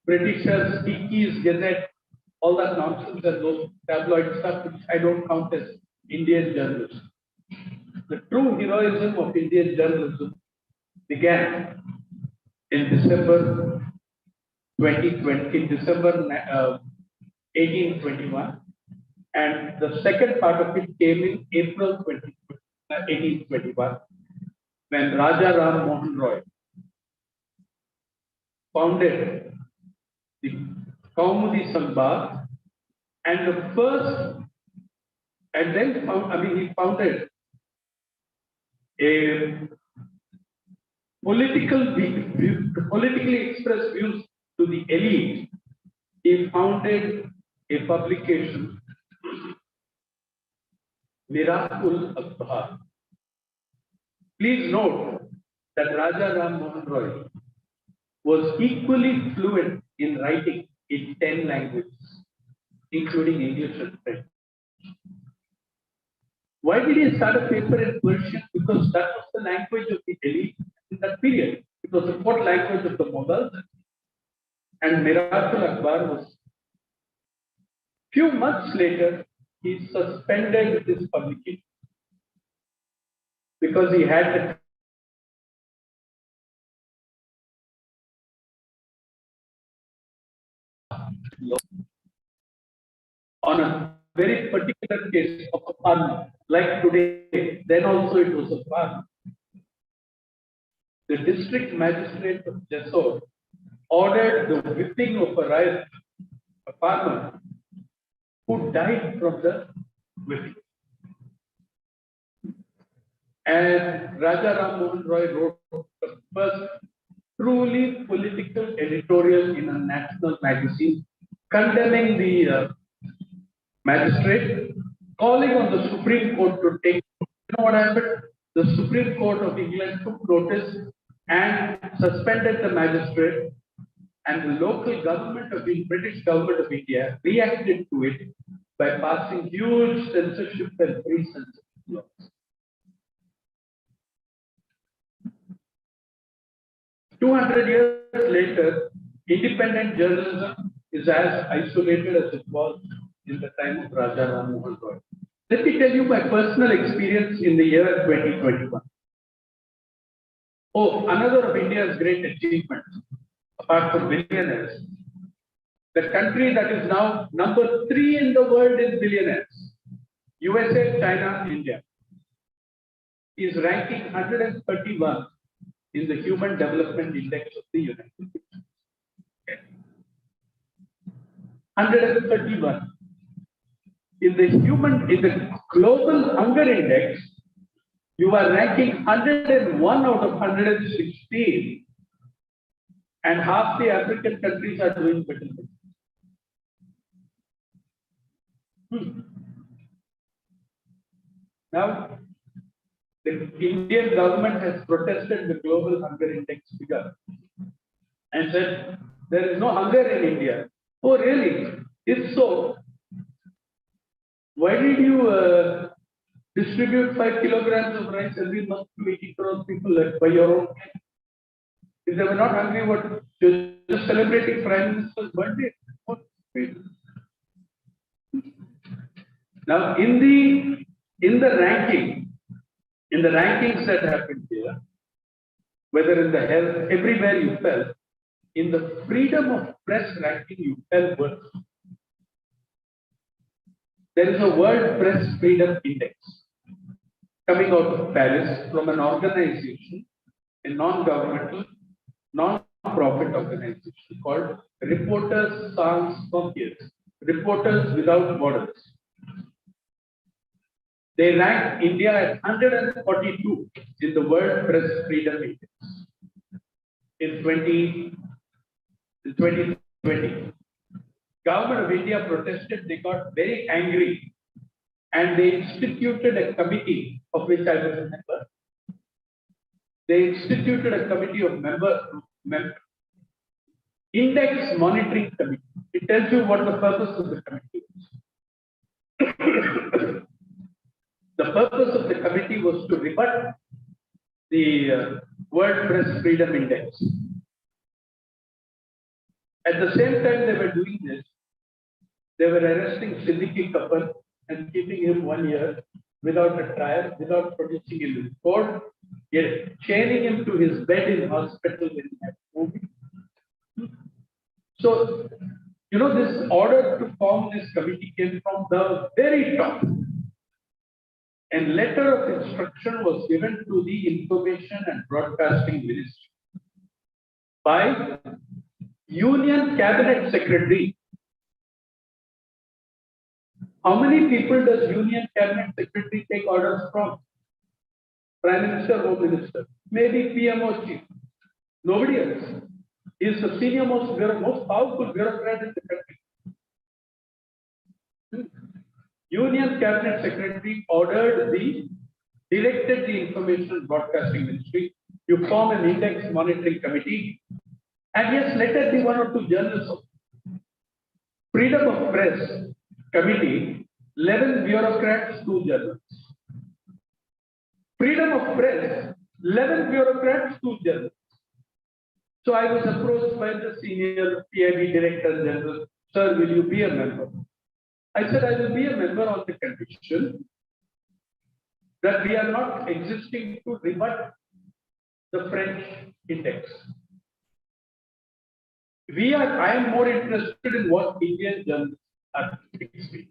Britishers, Dickie's, Gazette, all that nonsense and those tabloid stuff, which I don't count as Indian journalism. The true heroism of Indian journalism began in December 2020, December 1821, and the second part of it came in April 1821, when Raja Ram Mohan Roy founded the Kaumudi Sambad, and the first, and then he founded a politically expressed views to the elite. He founded a publication, Miracle Akhbar. Please note that Raja Ram Mohan Roy was equally fluent in writing in 10 languages, including English and French. Why did he start a paper in Persian? Because that was the language of the elite in that period. It was the court language of the Mughals. And Miracle Akhbar was. Few months later, he suspended his publication because he had on a very particular case of a farmer, like today, then also it was a farmer. The district magistrate of Jessore ordered the whipping of a farmer who died from the whipping. And Raja Ram Mohan Roy wrote the first truly political editorial in a national magazine, condemning the magistrate, calling on the Supreme Court to take. You know what happened? The Supreme Court of England took notice and suspended the magistrate, and the local government of the British government of India reacted to it by passing huge censorship and free censorship laws. 200 years later, independent journalism is as isolated as it was in the time of Raja Ram Mohan Roy. Let me tell you my personal experience in the year 2021. Oh, another of India's great achievements, apart from billionaires, the country that is now number 3 in the world in billionaires, USA, China, India, is ranking 131 in the Human Development Index of the United States. 131. In the Global Hunger Index, you are ranking 101 out of 116, and half the African countries are doing better. Now, the Indian government has protested the Global Hunger Index figure and said there is no hunger in India. Oh, really? If so, why did you distribute 5 kilograms of rice every month to 80 crore people by your own? If they were not hungry, what? You're just celebrating Prime Minister's birthday? What? Now, in the rankings that happened here, whether in the health, everywhere you fell, in the freedom of press ranking, you fell worse. There is a World Press Freedom Index coming out of Paris from an organization, a non-governmental, non-profit organization called Reporters Sans Frontières, Reporters Without Borders. They ranked India at 142 in the World Press Freedom Index in 2020. Government of India protested, they got very angry, and they instituted a committee of which I was a member. They instituted a committee of members, Index Monitoring Committee. It tells you what the purpose of the committee is. The purpose of the committee was to rebut the World Press Freedom Index. At the same time they were doing this, they were arresting Siddiqui Kapur and keeping him 1 year without a trial, without producing a report, yet chaining him to his bed in hospital when he had COVID. So, this order to form this committee came from the very top. And letter of instruction was given to the Information and Broadcasting Ministry by Union Cabinet Secretary. How many people does Union Cabinet Secretary take orders from? Prime Minister, Home Minister, maybe PMO chief, nobody else. He is the senior most powerful bureaucrat in the country. Union Cabinet Secretary directed the Information and Broadcasting Ministry to form an index monitoring committee, and yes, let it be 1 or 2 journalists. Freedom of Press Committee, 11 bureaucrats, 2 journalists. Freedom of Press, 11 bureaucrats, 2 journalists. So I was approached by the senior PIB Director General, sir, will you be a member? I said, I will be a member on the condition that we are not existing to rebut the French index. I am more interested in what Indian journalists are experiencing.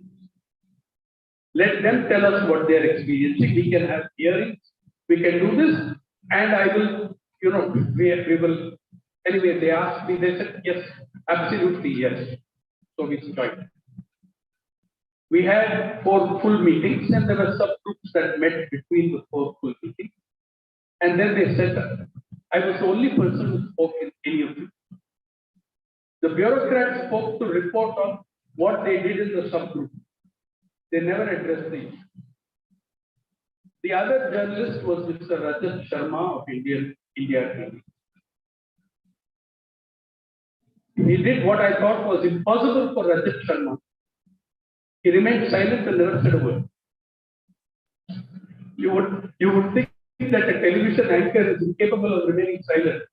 Let them tell us what they are experiencing. We can have hearings, we can do this, and I will, we will. Anyway, they asked me, they said, yes, absolutely, yes. So we joined. We had 4 full meetings, and there were subgroups that met between the 4 full meetings. And then they set up. I was the only person who spoke in any of them. The bureaucrats spoke to report on what they did in the subgroup. They never addressed the issue. The other journalist was Mr. Rajat Sharma of India TV. He did what I thought was impossible for Rajat Sharma. He remained silent and never said a word. You would think that a television anchor is incapable of remaining silent.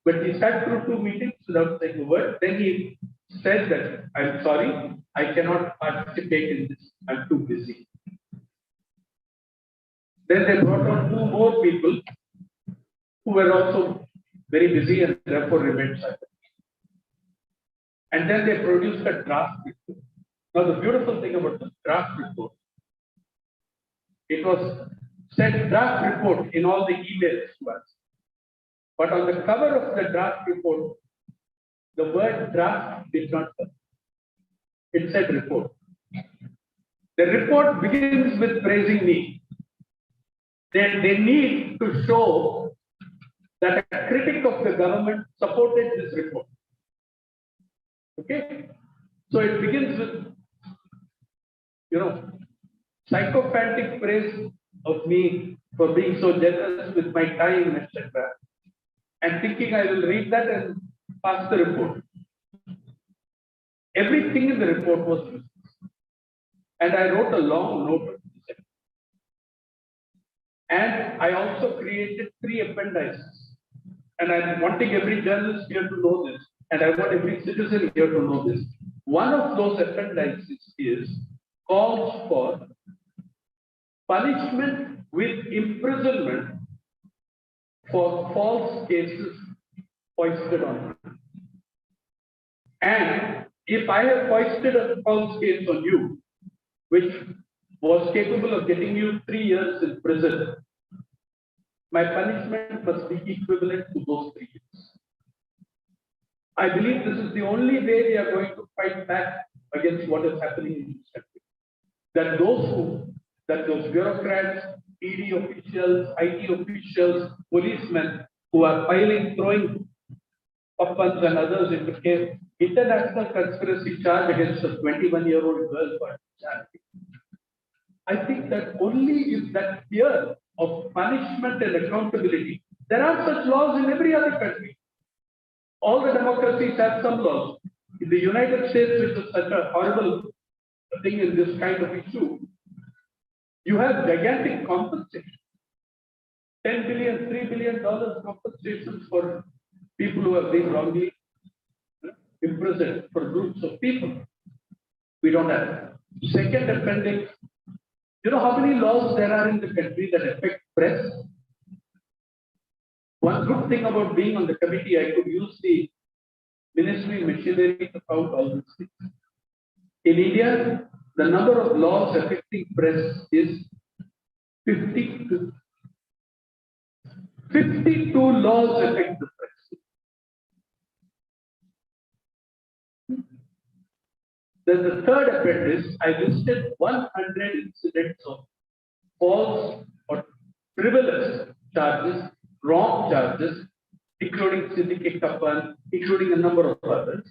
But he sat through 2 meetings without saying a word. Then he said that, I'm sorry, I cannot participate in this. I'm too busy. Then they brought on 2 more people who were also very busy and therefore remained silent. And then they produced a draft report. Now, the beautiful thing about the draft report, it was said draft report in all the emails to us. But on the cover of the draft report, the word draft did not come. It said report. The report begins with praising me. They need to show that a critic of the government supported this report. Okay? So it begins with, psychopathic praise of me for being so generous with my time, etc. And thinking I will read that and pass the report. Everything in the report was useless. And I wrote a long note of this. And I also created 3 appendices. And I'm wanting every journalist here to know this. And I want every citizen here to know this. One of those appendices is calls for punishment with imprisonment for false cases foisted on me. And if I have foisted a false case on you, which was capable of getting you 3 years in prison, my punishment must be equivalent to those 3 years. I believe this is the only way we are going to fight back against what is happening in this country. That those bureaucrats, ED officials, IT officials, policemen who are throwing puppets and others into case, international conspiracy charge against a 21-year-old girl for charity. I think that only if that fear of punishment and accountability, there are such laws in every other country. All the democracies have some laws. In the United States, which is such a horrible thing in this kind of issue, you have gigantic compensation. $10 billion, $3 billion compensations for people who have been wrongly imprisoned, for groups of people. We don't have. Second appendix, you know how many laws there are in the country that affect press? One good thing about being on the committee, I could use the ministry machinery to count all these things. In India, the number of laws affecting press is 52. 52 laws affect the press. Then the third appendix, I listed 100 incidents of false or frivolous charges, wrong charges, including syndicate Kappan, including a number of others.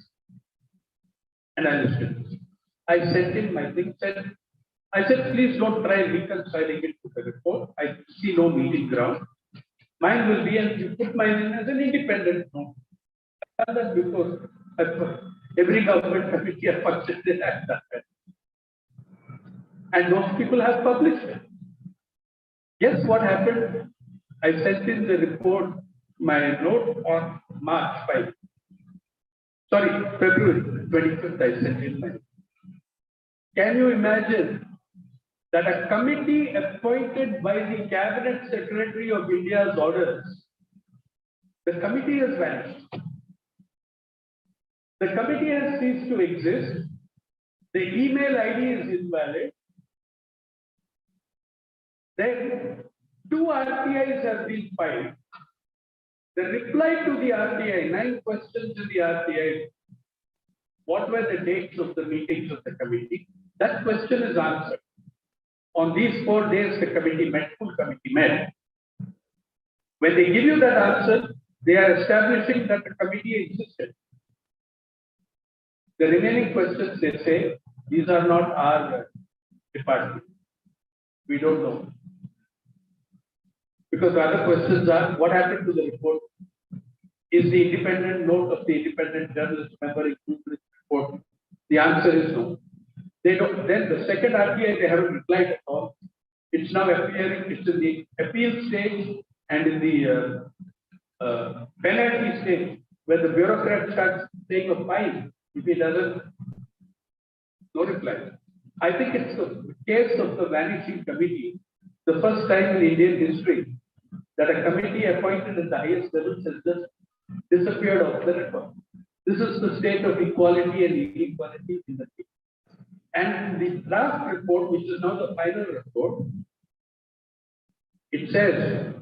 And I listed this. I sent in my thing, I said, please don't try reconciling it to the report. I see no meeting ground. Mine will be, and you put mine in as an independent note. I've done that before. Every government committee has functioned in that. And those people have published it. Guess what happened? I sent in the report, my note on March 5. Sorry, February 25th, I sent in my note. Can you imagine that a committee appointed by the Cabinet Secretary of India's orders, the committee has vanished. The committee has ceased to exist. The email ID is invalid. Then 2 RTIs have been filed. The reply to the RTI, 9 questions in the RTI. What were the dates of the meetings of the committee? That question is answered. On these 4 days, the committee met, full committee met. When they give you that answer, they are establishing that the committee existed. The remaining questions, they say, these are not our department. We don't know. Because the other questions are, what happened to the report? Is the independent note of the independent journalist member included in the report? The answer is no. They don't. Then the second RTI, they haven't replied at all. It's now appearing, it's in the appeal stage and in the penalty stage where the bureaucrat starts paying a fine if he doesn't, no reply. I think it's the case of the vanishing committee, the first time in Indian history that a committee appointed at the highest levels has just disappeared off the record. This is the state of equality and inequality in the country. And the draft report, which is now the final report, it says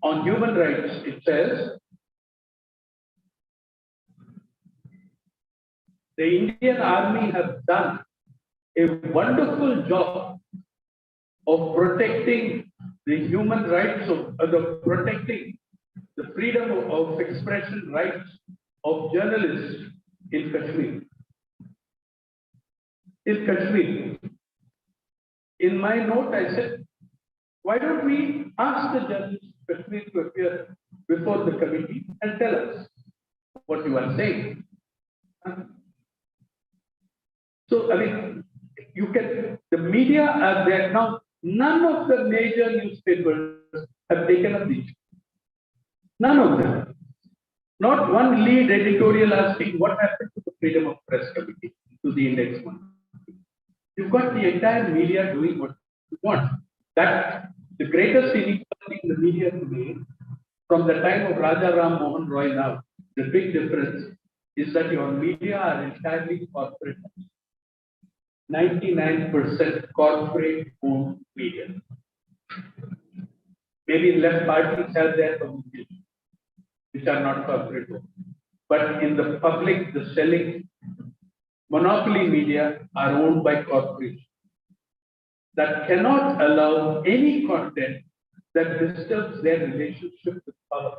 on human rights, it says the Indian Army have done a wonderful job of protecting the human rights of protecting the freedom of expression rights of journalists in Kashmir. In Kashmir, in my note, I said, why don't we ask the journalists of Kashmir to appear before the committee and tell us what you are saying? So, I mean, you can, the media are there now. None of the major newspapers have taken up these. None of them. Not one lead editorial asking what happened to the Freedom of Press Committee, to the index one. You've got the entire media doing what you want. That the greatest inequality in the media today, from the time of Raja Ram Mohan Roy now, the big difference is that your media are entirely corporate. 99% corporate owned media. Maybe left parties have their communities, which are not corporate owned. But in the public, the selling monopoly media are owned by corporations that cannot allow any content that disturbs their relationship with power.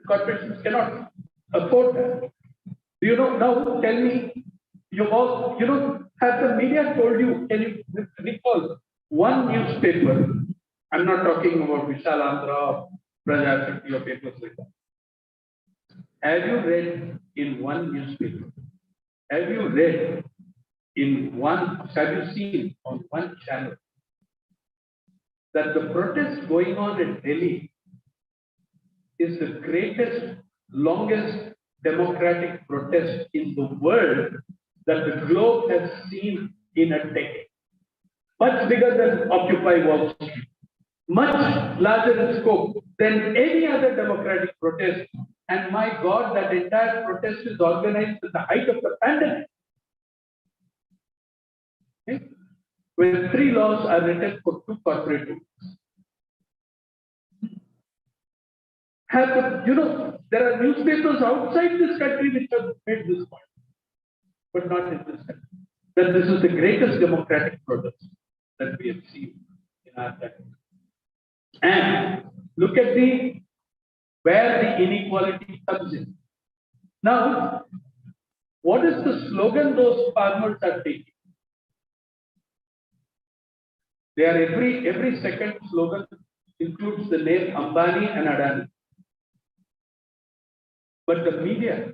Corporations cannot afford that. Do you know, now tell me, have the media told you, can you recall one newspaper? I'm not talking about Vishal Andhra, Raghavachari or papers like that. Have you read in one newspaper? Have you read in one, have you seen on one channel that the protest going on in Delhi is the greatest, longest democratic protest in the world that the globe has seen in a decade? Much bigger than Occupy Wall Street, much larger in scope than any other democratic protest. And my God, that entire protest is organized at the height of the pandemic. Okay? When 3 laws are written for 2 corporate groups. There are newspapers outside this country which have made this point, but not in this country. That this is the greatest democratic protest that we have seen in our country. And look at where the inequality comes in. Now, what is the slogan those farmers are taking? They are every second slogan includes the name Ambani and Adani. But the media,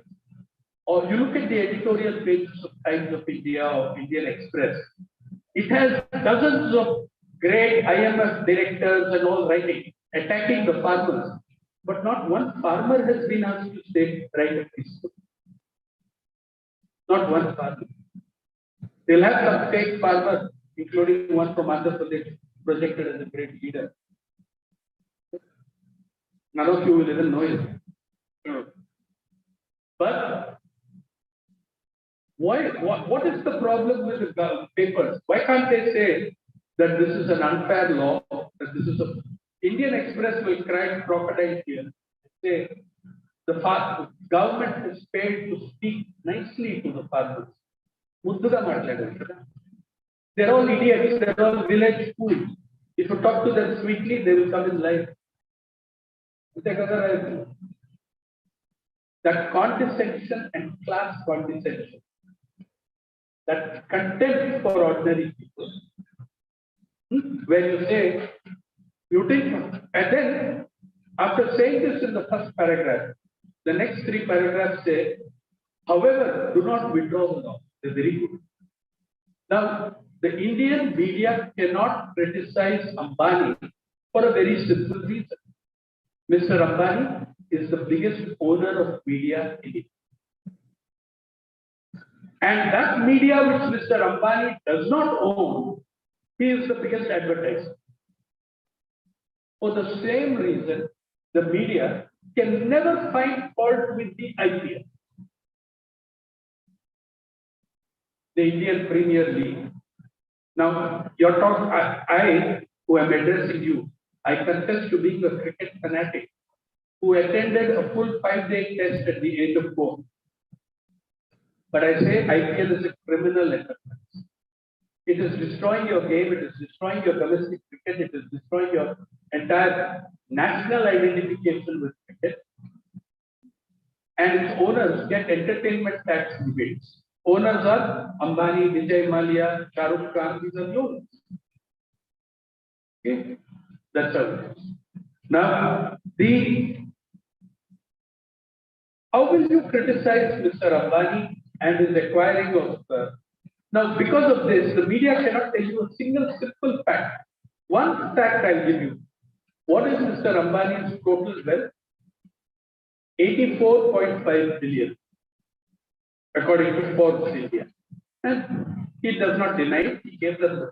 or you look at the editorial pages of Times of India or Indian Express, it has dozens of great IMF directors and all writing, attacking the farmers. But not one farmer has been asked to stay right at this. Not one farmer. They'll have some fake farmer, including one from Andhra Pradesh, projected as a great leader. None of you will even know him. But what is the problem with the papers? Why can't they say that this is an unfair law, that this is a Indian Express will cry crocodile tears, say the government has paid to speak nicely to the farmers. They're all idiots, they're all village fools. If you talk to them sweetly, they will come in life. That condescension and class condescension, that contempt for ordinary people, where you say, you think, and then after saying this in the first paragraph, the next 3 paragraphs say, however, do not withdraw the law. They're very good. Now, the Indian media cannot criticize Ambani for a very simple reason. Mr. Ambani is the biggest owner of media in India. And that media which Mr. Ambani does not own, he is the biggest advertiser. For the same reason, the media can never find fault with the IPL, the Indian Premier League. Now, you're talking, I, who am addressing you, I confess to being a cricket fanatic who attended a full 5-day test at the age of 4. But I say IPL is a criminal enterprise. It is destroying your game, it is destroying your domestic cricket, it is destroying your entire national identification with cricket. And its owners get entertainment tax rebates. Owners are Ambani, Vijay Mallya, Shah Rukh Khan, these are the owners. Okay, that's how it is. Now, how will you criticize Mr. Ambani and his acquiring of now, because of this, the media cannot tell you a single simple fact. One fact I'll give you. What is Mr. Ambani's total wealth? 84.5 billion, according to Forbes India. And he does not deny it, he gave them.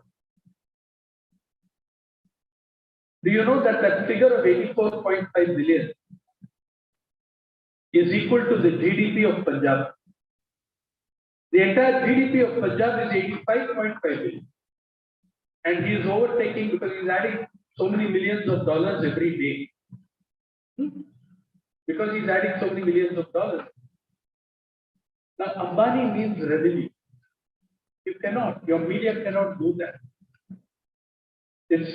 Do you know that that figure of 84.5 billion is equal to the GDP of Punjab? The entire GDP of Punjab is 85.5 billion. And he is overtaking because he is adding so many millions of dollars every day. Because he is adding so many millions of dollars. Now, Ambani means revenue. You cannot, your media cannot do that. It's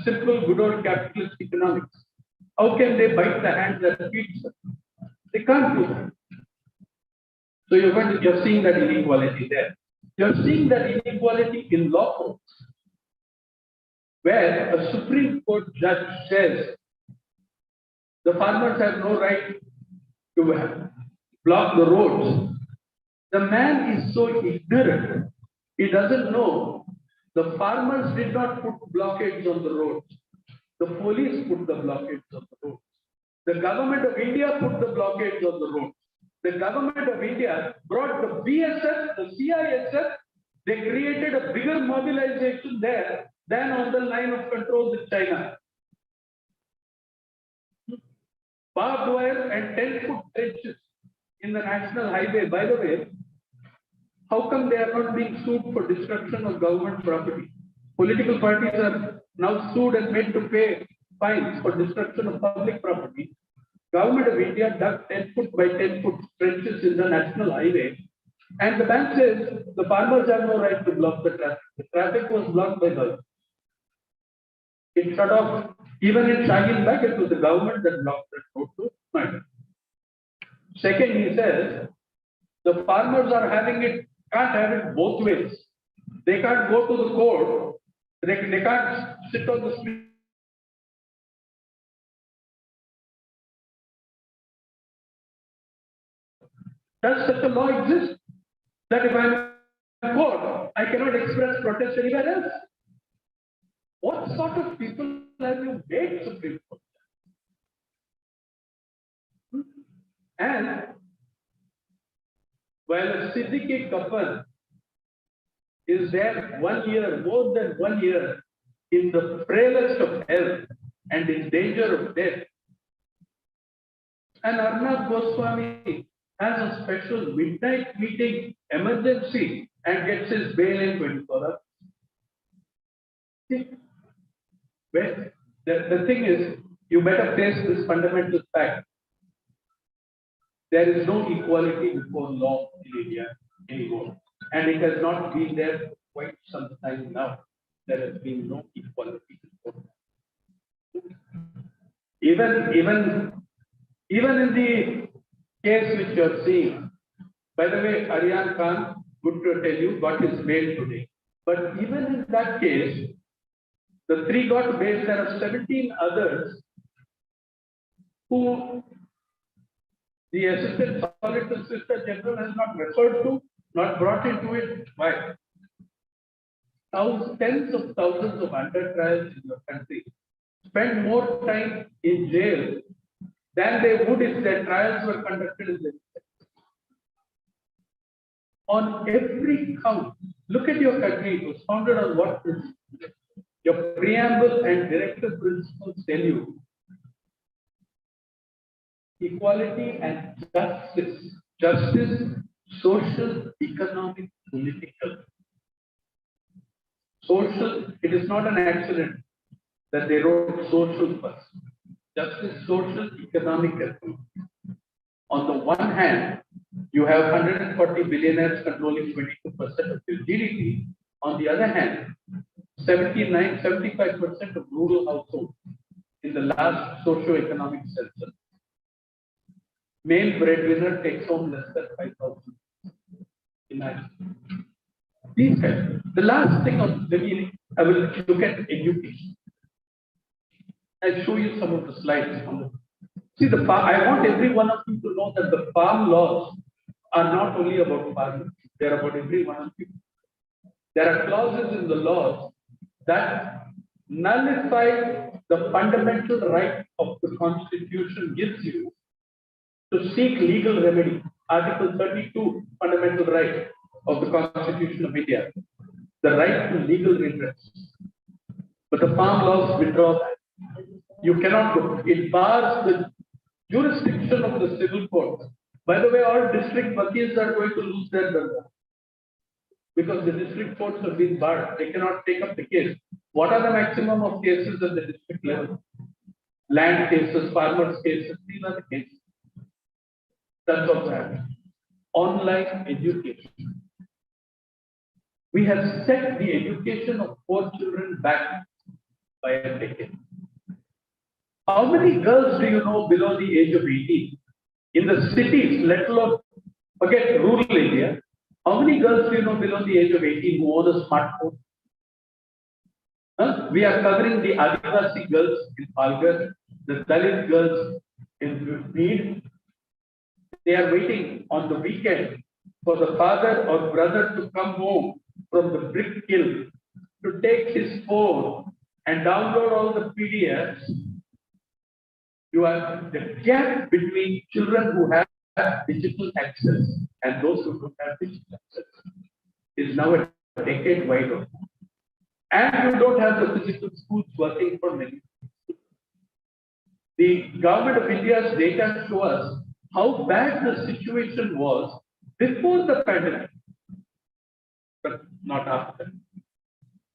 simple, good old capitalist economics. How can they bite the hand that feeds them? They can't do that. So you're seeing that inequality there. You're seeing that inequality in law courts, where a Supreme Court judge says the farmers have no right to block the roads. The man is so ignorant, he doesn't know the farmers did not put blockades on the roads. The police put the blockades on the roads. The government of India put the blockades on the roads. The government of India brought the BSF, the CISF, they created a bigger mobilization there than on the line of control with China. Barbed wire and 10-foot trenches in the national highway. By the way, how come they are not being sued for destruction of government property? Political parties are now sued and made to pay fines for destruction of public property. Government of India dug 10-foot by 10-foot trenches in the national highway, and the bank says the farmers have no right to block the traffic. The traffic was blocked by the. It shut off. Even in Shaheen Bagh, it was the government that blocked that road to Noida. Second, he says the farmers are having it, can't have it both ways. They can't go to the court. They can't sit on the street. Does such a law exist? That if I'm in court, I cannot express protest anywhere else? What sort of people have you made Supreme Court? And while a Siddiqui couple is there 1 year, more than 1 year, in the frailest of health and in danger of death, and Arnab Goswami has a special midnight meeting emergency and gets his bail in 24 hours. Well, the thing is, you better face this fundamental fact. There is no equality before law in India anymore. And it has not been there for quite some time now. There has been no equality before. Even in the case which you are seeing, by the way, Aryan Khan, good to tell you, got his bail today. But even in that case, the 3 got bail. There are 17 others who the Assistant Solicitor General has not referred to, not brought into it. Why? Tens of thousands of under trials in your country spend more time in jail than they would if their trials were conducted in the on every count. Look at your country. It was founded on what principle? Your preamble and directive principles tell you equality and justice. Justice, social, economic, political. Social, it is not an accident that they wrote social first. Justice, social, economic. On the one hand, you have 140 billionaires controlling 22% of your GDP. On the other hand, 75% of rural households in the last socio-economic census. Male breadwinner takes home less than 5,000. Imagine. Please help. The last thing on the meaning, I will look at education. I'll show you some of the slides. See, I want every one of you to know that the farm laws are not only about farming, they are about every one of you. There are clauses in the laws that nullify the fundamental right of the Constitution gives you to seek legal remedy. Article 32, fundamental right of the Constitution of India, the right to legal redress. But the farm laws withdraw that. You cannot go. It bars the jurisdiction of the civil court. By the way, all district wakils are going to lose their dharma because the district courts have been barred. They cannot take up the case. What are the maximum of cases at the district level? Land cases, farmers cases, these are the cases. That's also happening. Online education. We have set the education of 4 children back by a decade. How many girls do you know below the age of 18? In the cities, let alone forget rural India, how many girls do you know below the age of 18 who own a smartphone? We are covering the Adivasi girls in Palghar, the Dalit girls in Mead. They are waiting on the weekend for the father or brother to come home from the brick kiln to take his phone and download all the PDFs. You have the gap between children who have digital access and those who don't have digital access is now a decade wide open. And you don't have the physical schools working for many. The government of India's data show us how bad the situation was before the pandemic, but not after.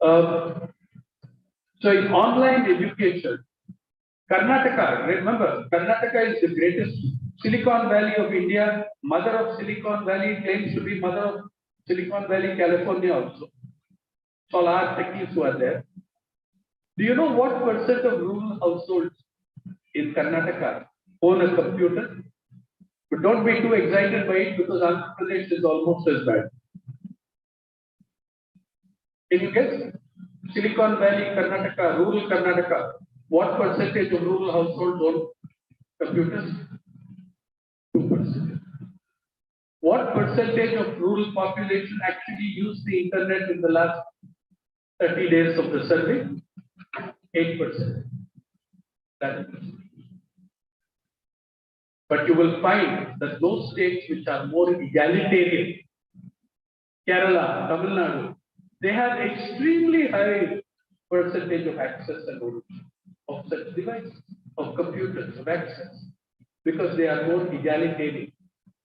So in online education, Karnataka, remember, Karnataka is the greatest Silicon Valley of India, mother of Silicon Valley, claims to be mother of Silicon Valley, California also. So all our techies who are there. Do you know what percent of rural households in Karnataka own a computer? But don't be too excited by it because Andhra Pradesh is almost as bad. Can you guess? Silicon Valley, Karnataka, rural Karnataka. What percentage of rural households own computers? 2%. What percentage of rural population actually use the internet in the last 30 days of the survey? 8%. But you will find that those states which are more egalitarian, Kerala, Tamil Nadu, they have extremely high percentage of access and ownership of such devices, of computers, of access, because they are more egalitarian.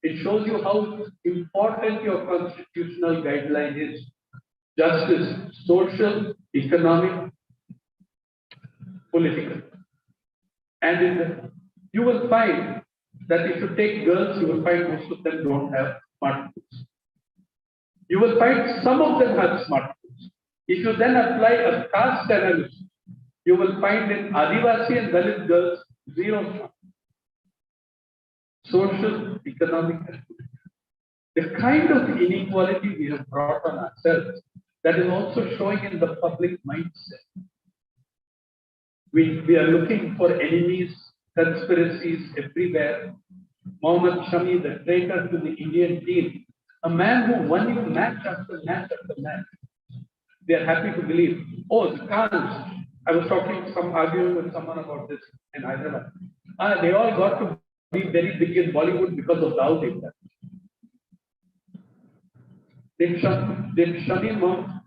It shows you how important your constitutional guideline is. Justice, social, economic, political. And you will find that if you take girls, you will find most of them don't have smartphones. You will find some of them have smartphones. If you then apply a caste analysis, you will find in Adivasi and Dalit girls, 0 smartphones. Social, economic, and political. The kind of inequality we have brought on ourselves, that is also showing in the public mindset. We are looking for enemies, conspiracies everywhere. Mohammad Shami, the traitor to the Indian team, a man who won you match after match after match. They are happy to believe, oh, the Khans. I was arguing with someone about this in Hyderabad. They all got to be very big in Bollywood because of Dawood Ibrahim. Did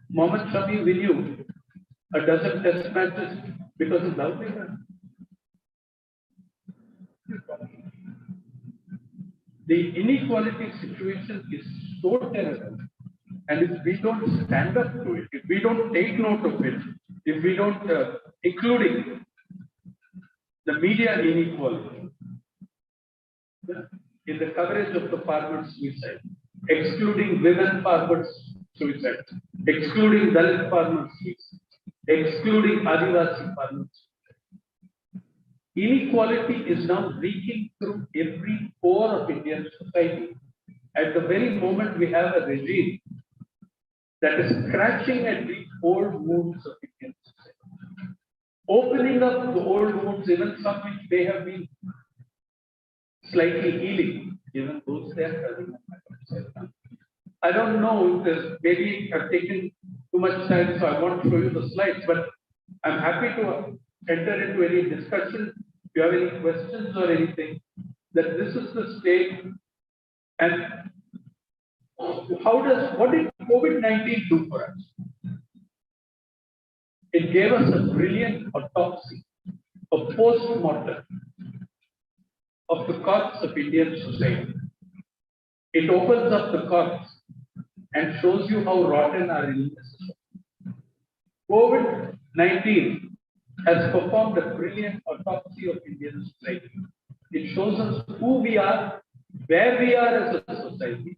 Mohammad Shami win you a dozen test matches because of Dawood Ibrahim? The inequality situation is so terrible. And if we don't stand up to it, if we don't take note of it, if we don't, including the media inequality, in the coverage of the farmers' suicide, excluding women farmers' suicide, excluding Dalit farmers' suicide, excluding Adivasi farmers' suicide. Inequality is now reaching through every pore of Indian society. At the very moment we have a regime that is scratching at the old wounds of Indian society, opening up the old wounds, even some which may have been slightly healing, even those they are having. I don't know if there's, maybe I've taken too much time, so I won't show you the slides, but I'm happy to enter into any discussion. If you have any questions or anything, that this is the state. And what did COVID-19 do for us? It gave us a brilliant autopsy, a post-mortem of the corpse of Indian society. It opens up the corpse and shows you how rotten our illness is. COVID-19 has performed a brilliant autopsy of Indian society. It shows us who we are, where we are as a society,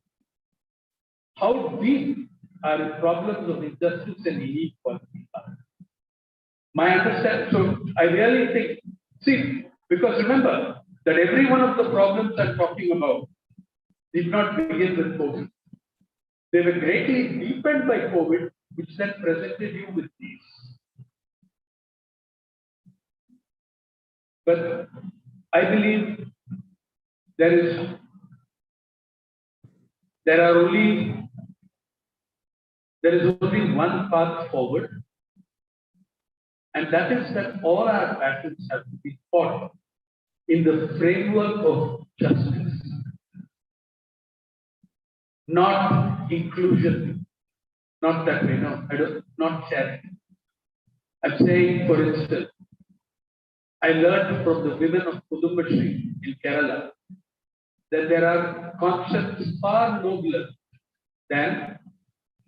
how deep our problems of injustice and inequality are. My understanding, so I really think, see, because remember that every one of the problems I'm talking about did not begin with COVID. They were greatly deepened by COVID, which then presented you with these. But I believe there is only one path forward, and that is that all our battles have to be fought in the framework of justice, not inclusion, not that way, no, not charity. I'm saying, for instance, I learned from the women of Puducherry in Kerala that there are concepts far nobler than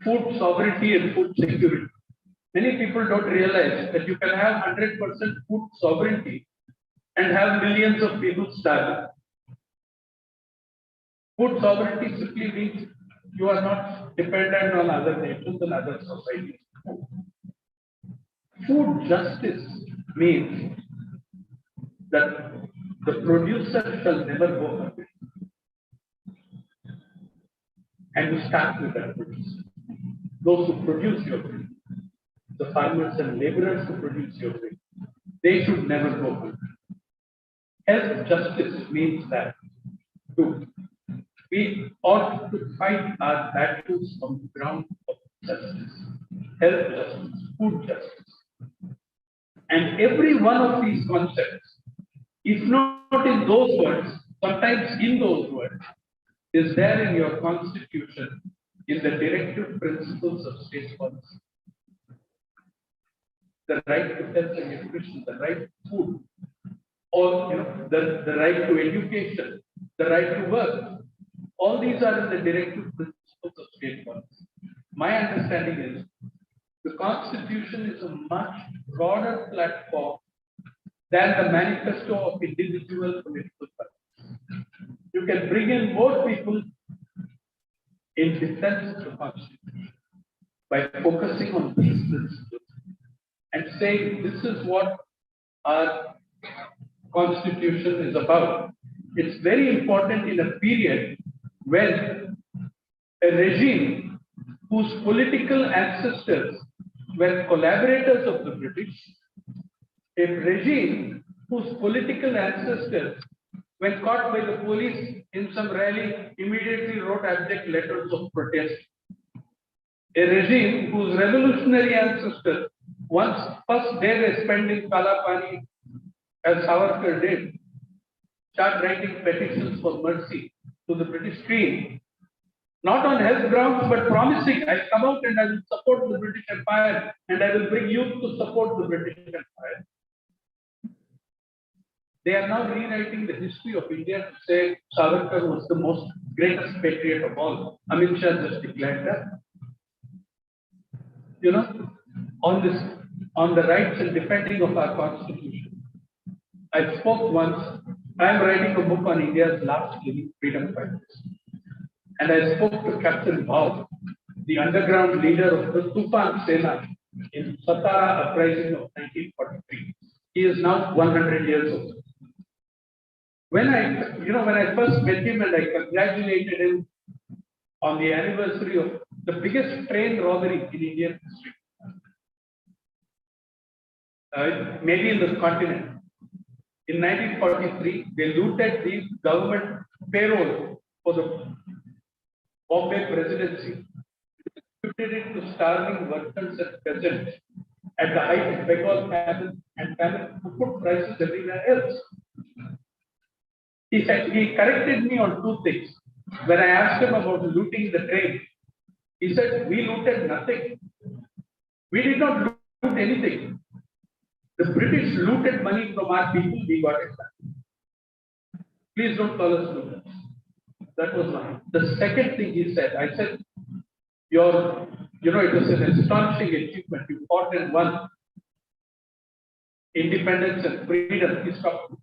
food sovereignty and food security. Many people don't realize that you can have 100% food sovereignty and have millions of people starving. Food sovereignty simply means you are not dependent on other nations and other societies. Food justice means that the producer shall never go hungry. And you start with that producer. Those who produce your food, the farmers and laborers who produce your food, they should never go hungry. Health justice means that we ought to fight our battles on the ground of justice, health justice, food justice. And every one of these concepts, if not in those words, sometimes in those words, is there in your constitution, in the directive principles of state policy. The right to health and nutrition, the right to food, or the right to education, the right to work. All these are in the directive principles of state policy. My understanding is the Constitution is a much broader platform than the manifesto of individual political parties. You can bring in more people in defense of the Constitution by focusing on these principles and saying this is what our Constitution is about. It's very important in a period when a regime whose political ancestors were collaborators of the British, a regime whose political ancestors, when caught by the police in some rally, immediately wrote abject letters of protest. A regime whose revolutionary ancestors, once first day they spent in Kala Pani, as Savarkar did, start writing petitions for mercy to the British Queen, not on health grounds, but promising, I'll come out and I will support the British Empire and I will bring youth to support the British Empire. They are now rewriting the history of India to say Savarkar was the most greatest patriot of all. Amit Shah just declared that. You know, on the rights and defending of our constitution. I spoke once, I am writing a book on India's last living freedom fighters. And I spoke to Captain Bhav, the underground leader of the Tufan Sena in Satara uprising of 1943. He is now 100 years old. When I first met him and I congratulated him on the anniversary of the biggest train robbery in Indian history, maybe in the continent. In 1943, they looted the government payroll for the Bombay presidency, distributed it to starving workers and peasants at the height of Bengal famine and famine to put prices everywhere else. He said, he corrected me on two things. When I asked him about looting the train, he said, we looted nothing. We did not loot anything. The British looted money from our people, we got it back. Please don't call us looters. That was one. The second thing he said, I said, it was an astonishing achievement. You fought and won independence and freedom. He stopped.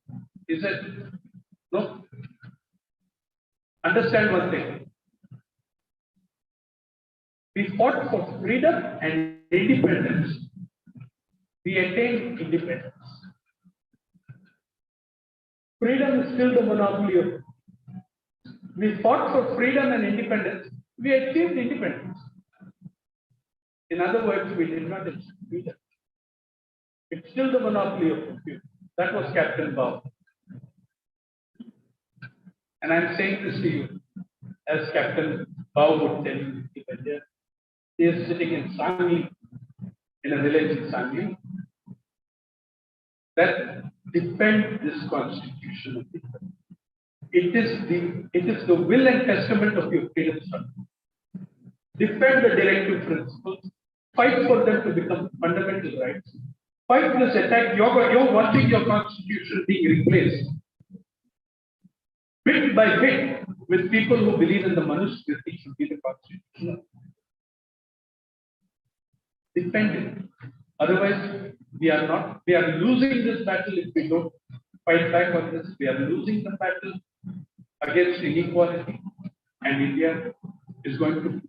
He said, no. Understand one thing. We fought for freedom and independence. We attained independence. Freedom is still the monopoly of. We fought for freedom and independence. We achieved independence. In other words, we did not achieve freedom. It's still the monopoly of freedom. That was Captain Bob. And I'm saying this to you, as Captain Bob would tell you, he is sitting in Sangli, in a village in Sangli, that defend this constitution of India. It is the will and testament of your freedom struggle. Defend the directive principles, fight for them to become fundamental rights. Fight this attack. You're wanting your constitution being replaced bit by bit with people who believe in the Manusmriti should be the constitution. Defend it. Otherwise, we are losing this battle if we don't fight back on this. We are losing the battle against inequality, and India is going to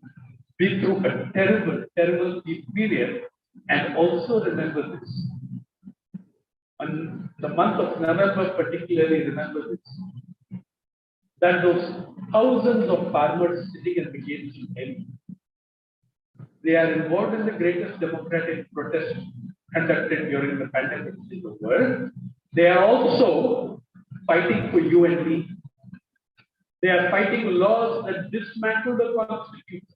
be through a terrible, terrible period. And also remember this. On the month of November, particularly remember this, that those thousands of farmers sitting in the gates in Delhi, they are involved in the greatest democratic protest conducted during the pandemic in the world. They are also fighting for you and me. They are fighting laws that dismantle the constitution,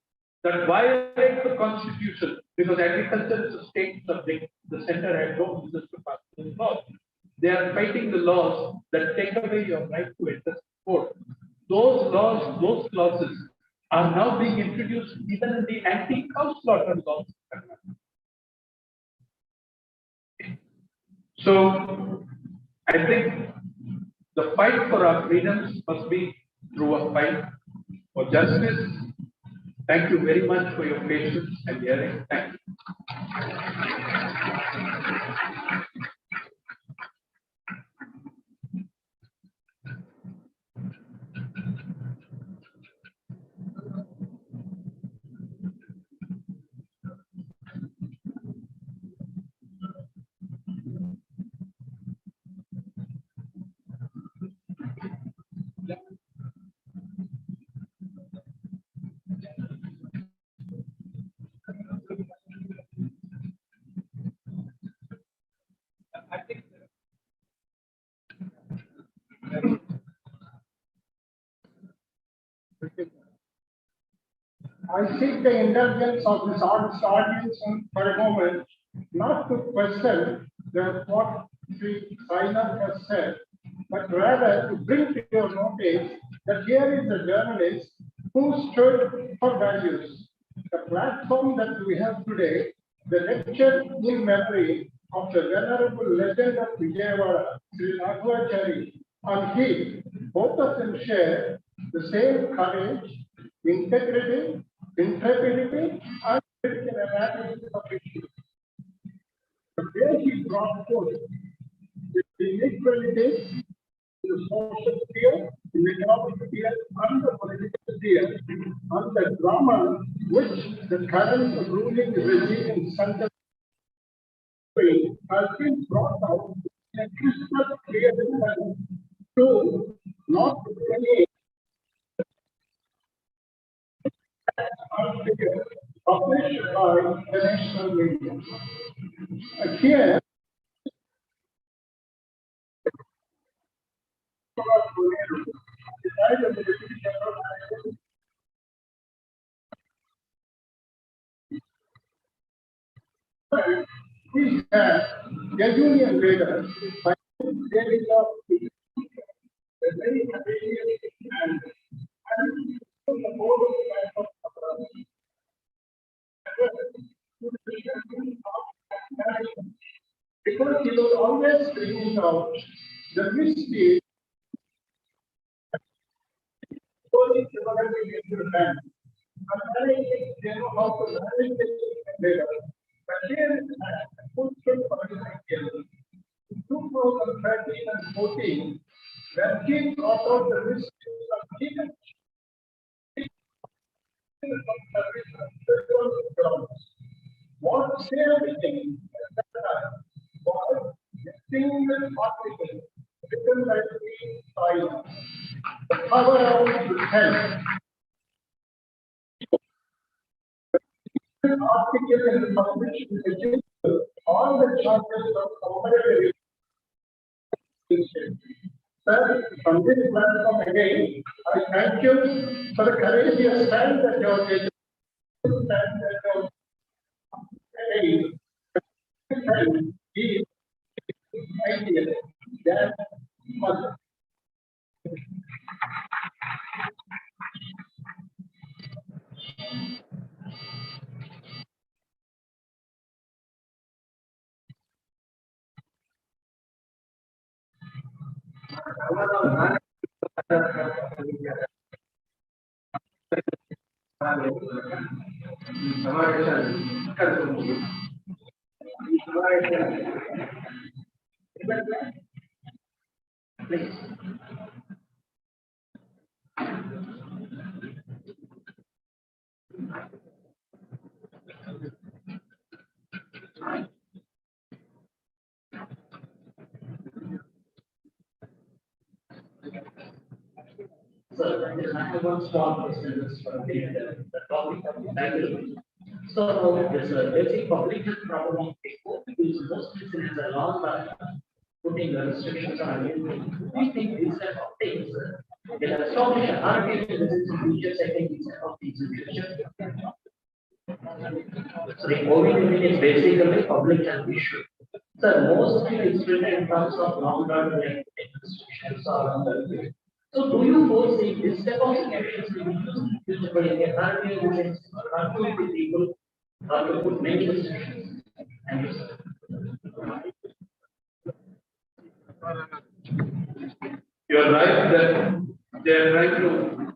that violate the constitution, because agriculture is a state subject. The center had no business to pass those laws. They are fighting the laws that take away your right to enter court. Those laws, those clauses are now being introduced even in the anti-cow slaughter laws. So I think the fight for our freedoms must be through a fight for justice. Thank you very much for your patience and hearing. Thank you. I seek the indulgence of this audience for a moment, not to question what Sri Sainath has said, but rather to bring to your notice that here is a journalist who stood for values. The platform that we have today, the lecture in memory of the venerable legend of Vijayawada, Sri Raghavachari, and he, both of them share the same courage, integrity, intrepidity, and critical analysis of issues. The way he brought forth the inequalities in the social sphere, in the economic sphere, and the political sphere, and the drama which the current ruling regime in Central has been brought out in a crystal clear manner to not any figure published by the national media. Here, we have a union leader by David of the very and the board of because he was always bringing out the mystery going into the bank. And managing, they know how to manage the data. But here is a full scale in 2013 and 14, when he brought out the mystery of given what everything was a single article written by the the power of the health. The article in the published in the all the charges of comparative. Sir, from this platform again, I thank you for the courageous stand that you are taking. So, I have one small question. The topic of the title. So, there's a basic public health problem of people is mostly seen as a long run, putting the restrictions on everything. We think these type of things will establish an artificial resistance features against these type of things in future. So, the COVID is basically public health issue. So, mostly it's written in terms of long run restrictions or so, do you foresee this type of actions will be used by a party or to people or to put many restrictions? Thank you, sir. You are right that they are trying to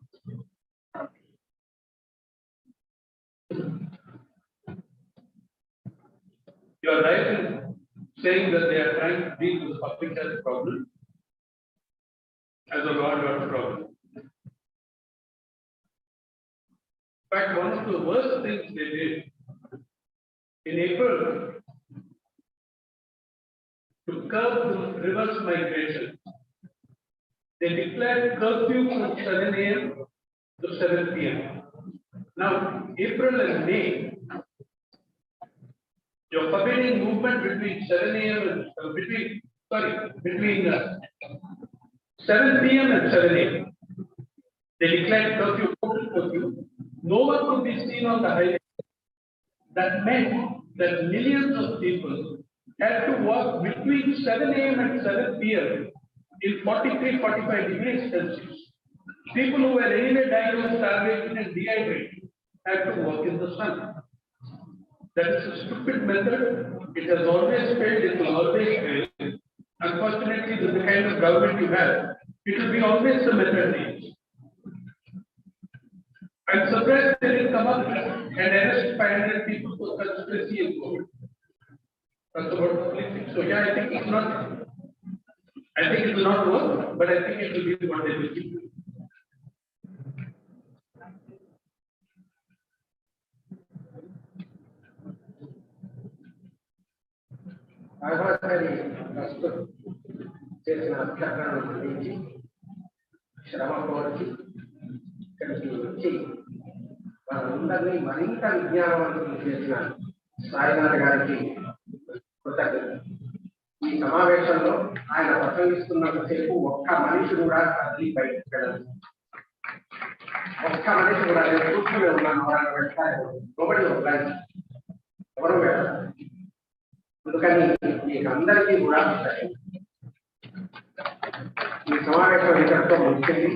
you are right in saying that they are trying to deal with the public health problem as a law and order problem. In fact, one of the worst things they did in April to curb the reverse migration, they declared curfew from 7 a.m. to 7 p.m. Now, April and May, you're forbidding movement between 7 a.m. and between 7 p.m. and 7 a.m. They declared curfew, total curfew. No one could be seen on the highway. That meant that millions of people had to walk between 7 a.m. and 7 p.m. in 43, 45 degrees Celsius. People who were anyway dying of starvation and dehydration had to work in the sun. That is a stupid method. It has always failed, it will always fail. Unfortunately, with the kind of government you have, it will be always the method they use. I'm surprised they didn't come up and arrest 500 people for conspiracy in COVID. That's about the only thing. So yeah, I think it will not work, but I think it will be what they will do. Raghavachari trust చేసిన అభ్యర్థనను గురించి శ్రమ కోర్చి ఇక్కడికి వచ్చి మనందరినీ మరింత విజ్ఞానవంతులు చేసిన సాయినాథ్ గారికి కృతజ్ఞతలు. ఈ సమావేశంలో ఆయన ప్రసంగిస్తున్నంతసేపు ఒక్క మనిషి కూడా కదిలి బయటకు వెళ్ళదు. ఒక్క మనిషి కూడా నేను కూర్చుని ఉన్నాను, వాళ్ళని వెళ్తారు, ఒకటి ఒకటి ఎవరు వెళ్ళారు. అందుకని మీకు అందరికీ కూడా ఈ సమావేశం ఇంతటితో ముగిసింది.